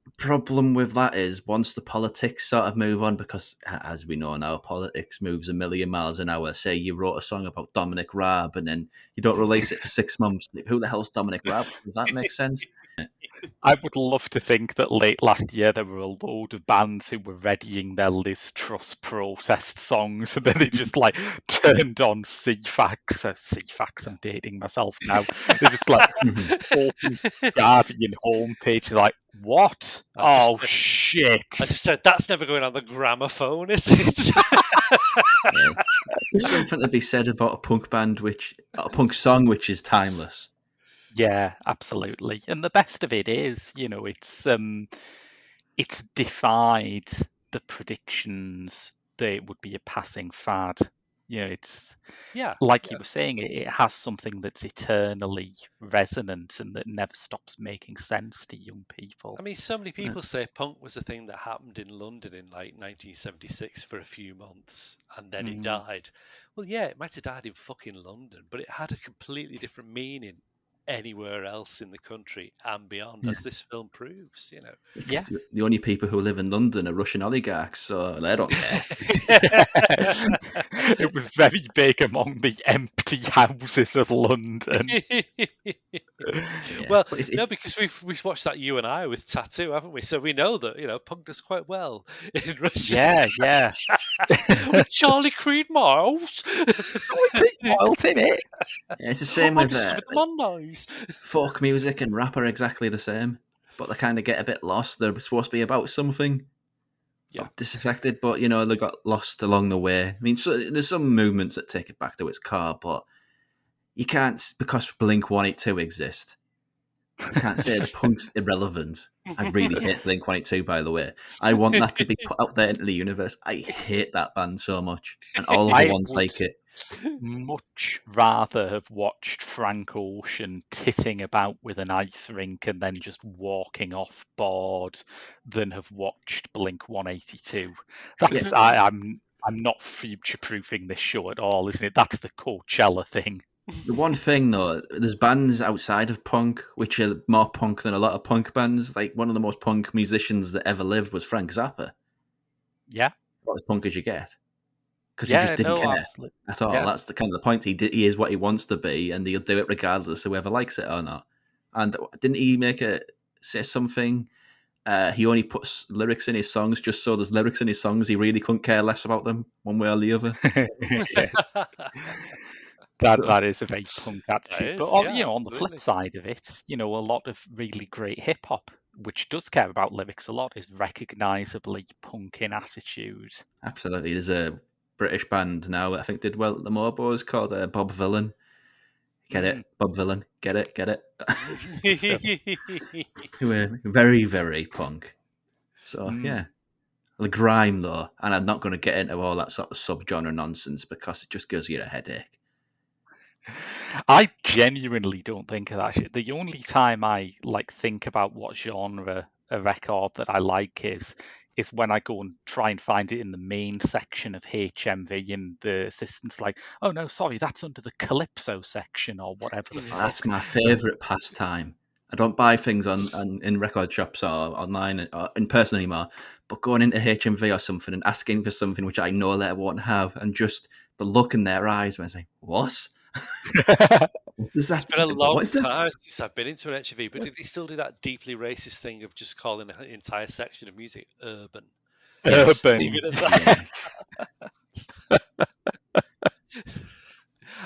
The problem with that is once the politics sort of move on, because as we know now, politics moves a million miles an hour. Say you wrote a song about Dominic Raab and then you don't release it for 6 months. Who the hell's Dominic Raab? Does that make sense? I would love to think that late last year there were a load of bands who were readying their Liz Truss protest songs, and then they just like turned on CFAX. I'm dating myself now. They just like open Guardian homepage, like what? Shit! I just said that's never going on the gramophone, is it? There's something to be said about a punk song which is timeless. Yeah, absolutely. And the best of it is, it's defied the predictions that it would be a passing fad. It's like you were saying, it has something that's eternally resonant and that never stops making sense to young people. I mean, so many people say punk was a thing that happened in London in like 1976 for a few months and then it died. Well, yeah, it might have died in fucking London, but it had a completely different meaning anywhere else in the country and beyond, as this film proves, The only people who live in London are Russian oligarchs, so they don't care. It was very big among the empty houses of London. Well, no, because we've watched that You and I with Tattoo, haven't we? So we know that punk does quite well in Russia. Yeah. With Charlie Creed Miles. Miles in it. Yeah, it's the same with Mondays. Folk music and rap are exactly the same, but they kind of get a bit lost. They're supposed to be about something. Disaffected, but they got lost along the way. I mean, so there's some movements that take it back to its core, but you can't, because Blink 182 exist. You can't say the punk's irrelevant. I really hate Blink 182, by the way. I want that to be put out there into the universe. I hate that band so much, and all of the ones like it. Much rather have watched Frank Ocean titting about with an ice rink and then just walking off board than have watched Blink 182. That's I'm not future-proofing this show at all, isn't it? That's the Coachella thing. The one thing, though, there's bands outside of punk which are more punk than a lot of punk bands. Like, one of the most punk musicians that ever lived was Frank Zappa. Yeah. What as punk as you get. Because he just didn't care at all. Yeah. That's the kind of the point. He is what he wants to be, and he'll do it regardless of whoever likes it or not. And didn't he say something? He only puts lyrics in his songs just so there's lyrics in his songs. He really couldn't care less about them one way or the other. That is a very punk attitude. But on the flip side of it, a lot of really great hip hop, which does care about lyrics a lot, is recognisably punk in attitude. Absolutely. There's a British band now I think did well at the Mobos called Bob Villain. Get it? Bob Villain. Get it? Who were very, very punk. So, yeah. The grime, though, and I'm not going to get into all that sort of subgenre nonsense because it just gives you a headache. I genuinely don't think of that shit. The only time I think about what genre a record that I like is when I go and try and find it in the main section of HMV and the assistant's like, oh no, sorry, that's under the Calypso section or whatever the fuck. That's my favourite pastime. I don't buy things in record shops or online or in person anymore, but going into HMV or something and asking for something which I know that I won't have, and just the look in their eyes when I say, what? It's been a long time since I've been into an HMV, but did they still do that deeply racist thing of just calling an entire section of music urban? Urban, yes.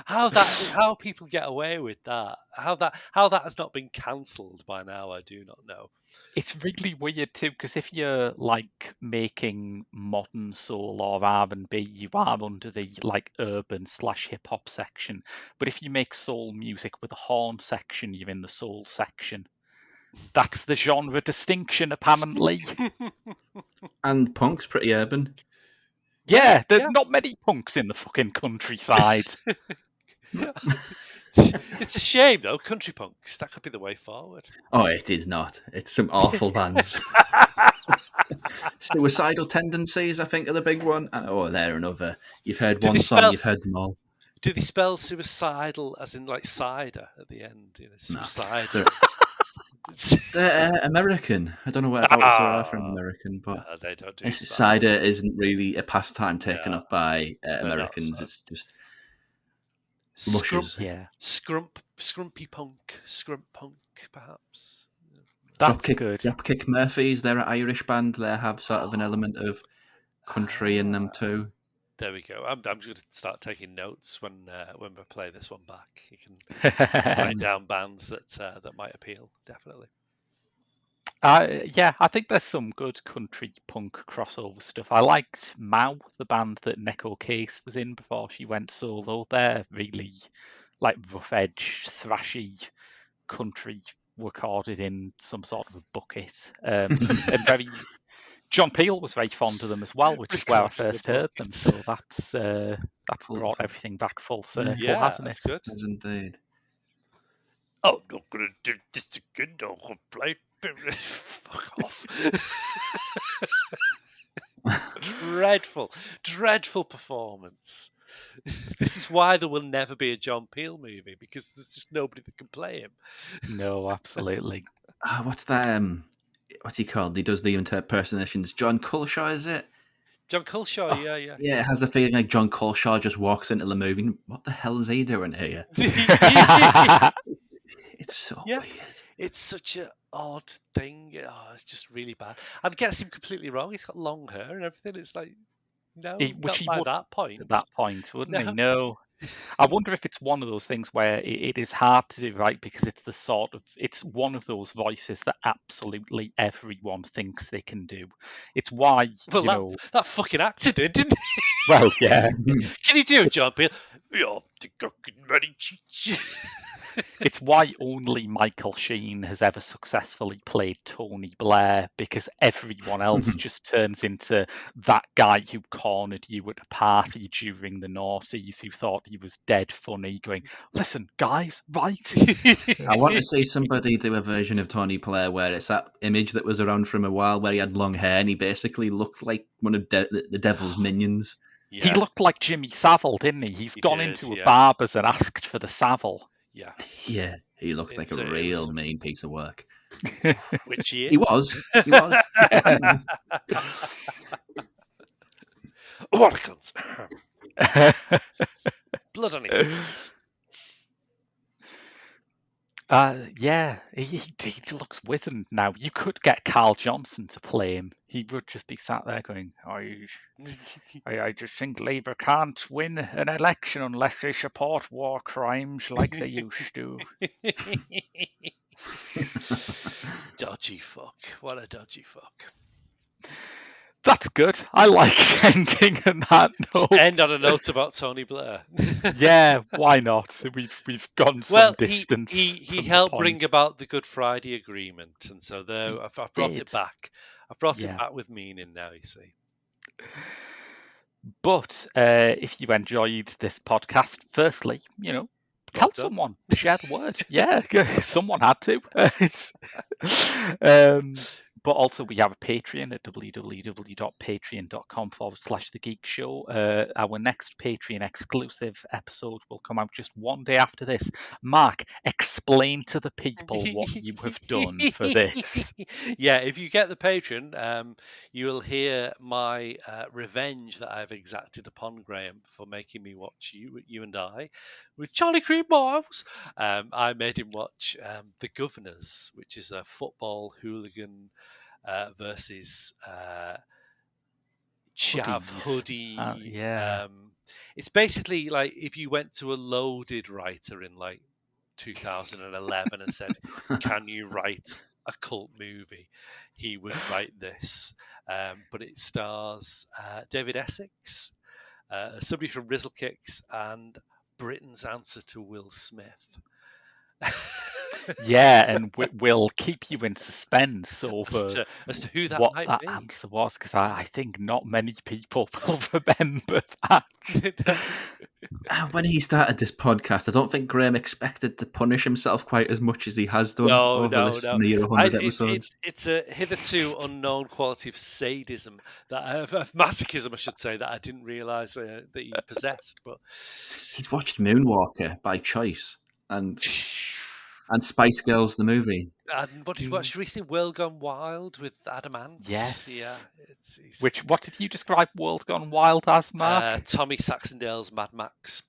how people get away with that, how that has not been cancelled by now, I do not know. It's really weird too, because if you're like making modern soul or R&B, you are under the like urban/hip hop section. But if you make soul music with a horn section, you're in the soul section. That's the genre distinction, apparently. And punk's pretty urban. Yeah, there's not many punks in the fucking countryside. It's a shame, though. Country punks, that could be the way forward. Oh, it is not. It's some awful bands. Suicidal Tendencies, I think, are the big one. Oh, they're another. You've heard one song, you've heard them all. Do they spell suicidal as in like cider at the end? Suicidal. They're American. I don't know whereabouts they are from American, but they don't do cider isn't really a pastime taken up by Americans. It's just lushes. Scrumpy punk, scrump punk, perhaps. That's good. Dropkick Murphys, they're an Irish band. They have sort of an element of country in them too. There we go. I'm just going to start taking notes when we play this one back. You can write down bands that might appeal. Definitely. Yeah, I think there's some good country punk crossover stuff. I liked Mau, the band that Neko Case was in before she went solo. They're really like rough edge, thrashy country recorded in some sort of a bucket. And very John Peel was very fond of them as well, which is where I first heard them. So that's brought everything back full circle, hasn't it? Good. Yes, indeed. Oh, I'm not going to do this again. I'll play. Fuck off. Dreadful performance. This is why there will never be a John Peel movie, because there's just nobody that can play him. No, absolutely. What's that? What's he called? He does the impersonations. John Culshaw, is it? John Culshaw, yeah. Yeah, it has a feeling like John Culshaw just walks into the movie. What the hell is he doing here? It's so weird. It's such an odd thing. Oh, it's just really bad. I'd guess him completely wrong. He's got long hair and everything. It's like, no, not by that point. At that point, wouldn't he? No. I wonder if it's one of those things where it is hard to do right, because it's one of those voices that absolutely everyone thinks they can do. It's why, that fucking actor did, didn't he? Well, yeah. Can you do John Peel? It's why only Michael Sheen has ever successfully played Tony Blair, because everyone else just turns into that guy who cornered you at a party during the noughties, who thought he was dead funny, going, listen, guys, right? I want to see somebody do a version of Tony Blair where it's that image that was around for him a while where he had long hair and he basically looked like one of the devil's minions. Yeah. He looked like Jimmy Savile, didn't he? He gone into a barber's and asked for the Savile. Yeah, he looked like a real mean piece of work. Which he is. He was. What a cunt. Blood on his hands. Yeah, he looks wizened now. You could get Carl Johnson to play him. He would just be sat there going, I just think Labour can't win an election unless they support war crimes like they used to. Dodgy fuck. What a dodgy fuck. That's good. I like ending on that note. Just end on a note about Tony Blair. Yeah, why not? We've gone some distance. He helped bring about the Good Friday Agreement, and so there I've brought it back. I've brought it back with meaning now, you see. But if you enjoyed this podcast, firstly, tell someone, share the word. Yeah, someone had to. But also, we have a Patreon at www.patreon.com/The Geek Show. Our next Patreon exclusive episode will come out just one day after this. Mark, explain to the people what you have done for this. Yeah, if you get the Patreon, you will hear my revenge that I've exacted upon Graham for making me watch You and I with Charlie Creed Miles. I made him watch The Governors, which is a football hooligan versus chav hoodie It's basically like if you went to a loaded writer in like 2011 and said, "Can you write a cult movie?" He would write this, but it stars David Essex, somebody from Rizzlekicks, and Britain's answer to Will Smith. Yeah, and we'll keep you in suspense over as to who that what might that be. answer was, because I think not many people will remember that. When he started this podcast, I don't think Graham expected to punish himself quite as much as he has done over this near 100 episodes. It's a hitherto unknown quality of sadism, of masochism, I should say, that I didn't realise that he possessed. But he's watched Moonwalker by choice and Spice Girls the movie. And what did you watch recently? World Gone Wild with Adam Ant. Yes. Yeah. What did you describe World Gone Wild as, Mark? Tommy Saxondale's Mad Max.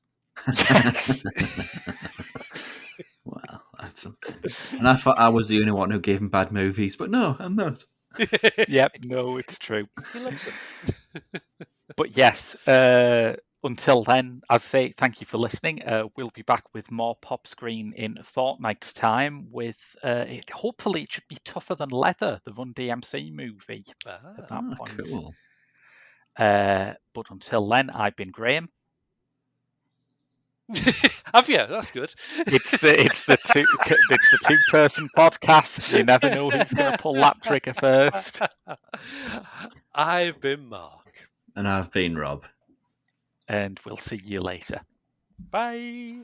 Yes. Well, that's something. And I thought I was the only one who gave him bad movies, but no, I'm not. Yep, no, it's true. He loves them. But yes, until then, as I say, thank you for listening. We'll be back with more Pop Screen in a fortnight's time with, hopefully it should be Tougher Than Leather, the Run DMC movie at that point. Cool. But until then, I've been Graham. Have you? That's good. It's the two-person podcast. You never know who's going to pull that trigger first. I've been Mark. And I've been Rob. And we'll see you later. Bye.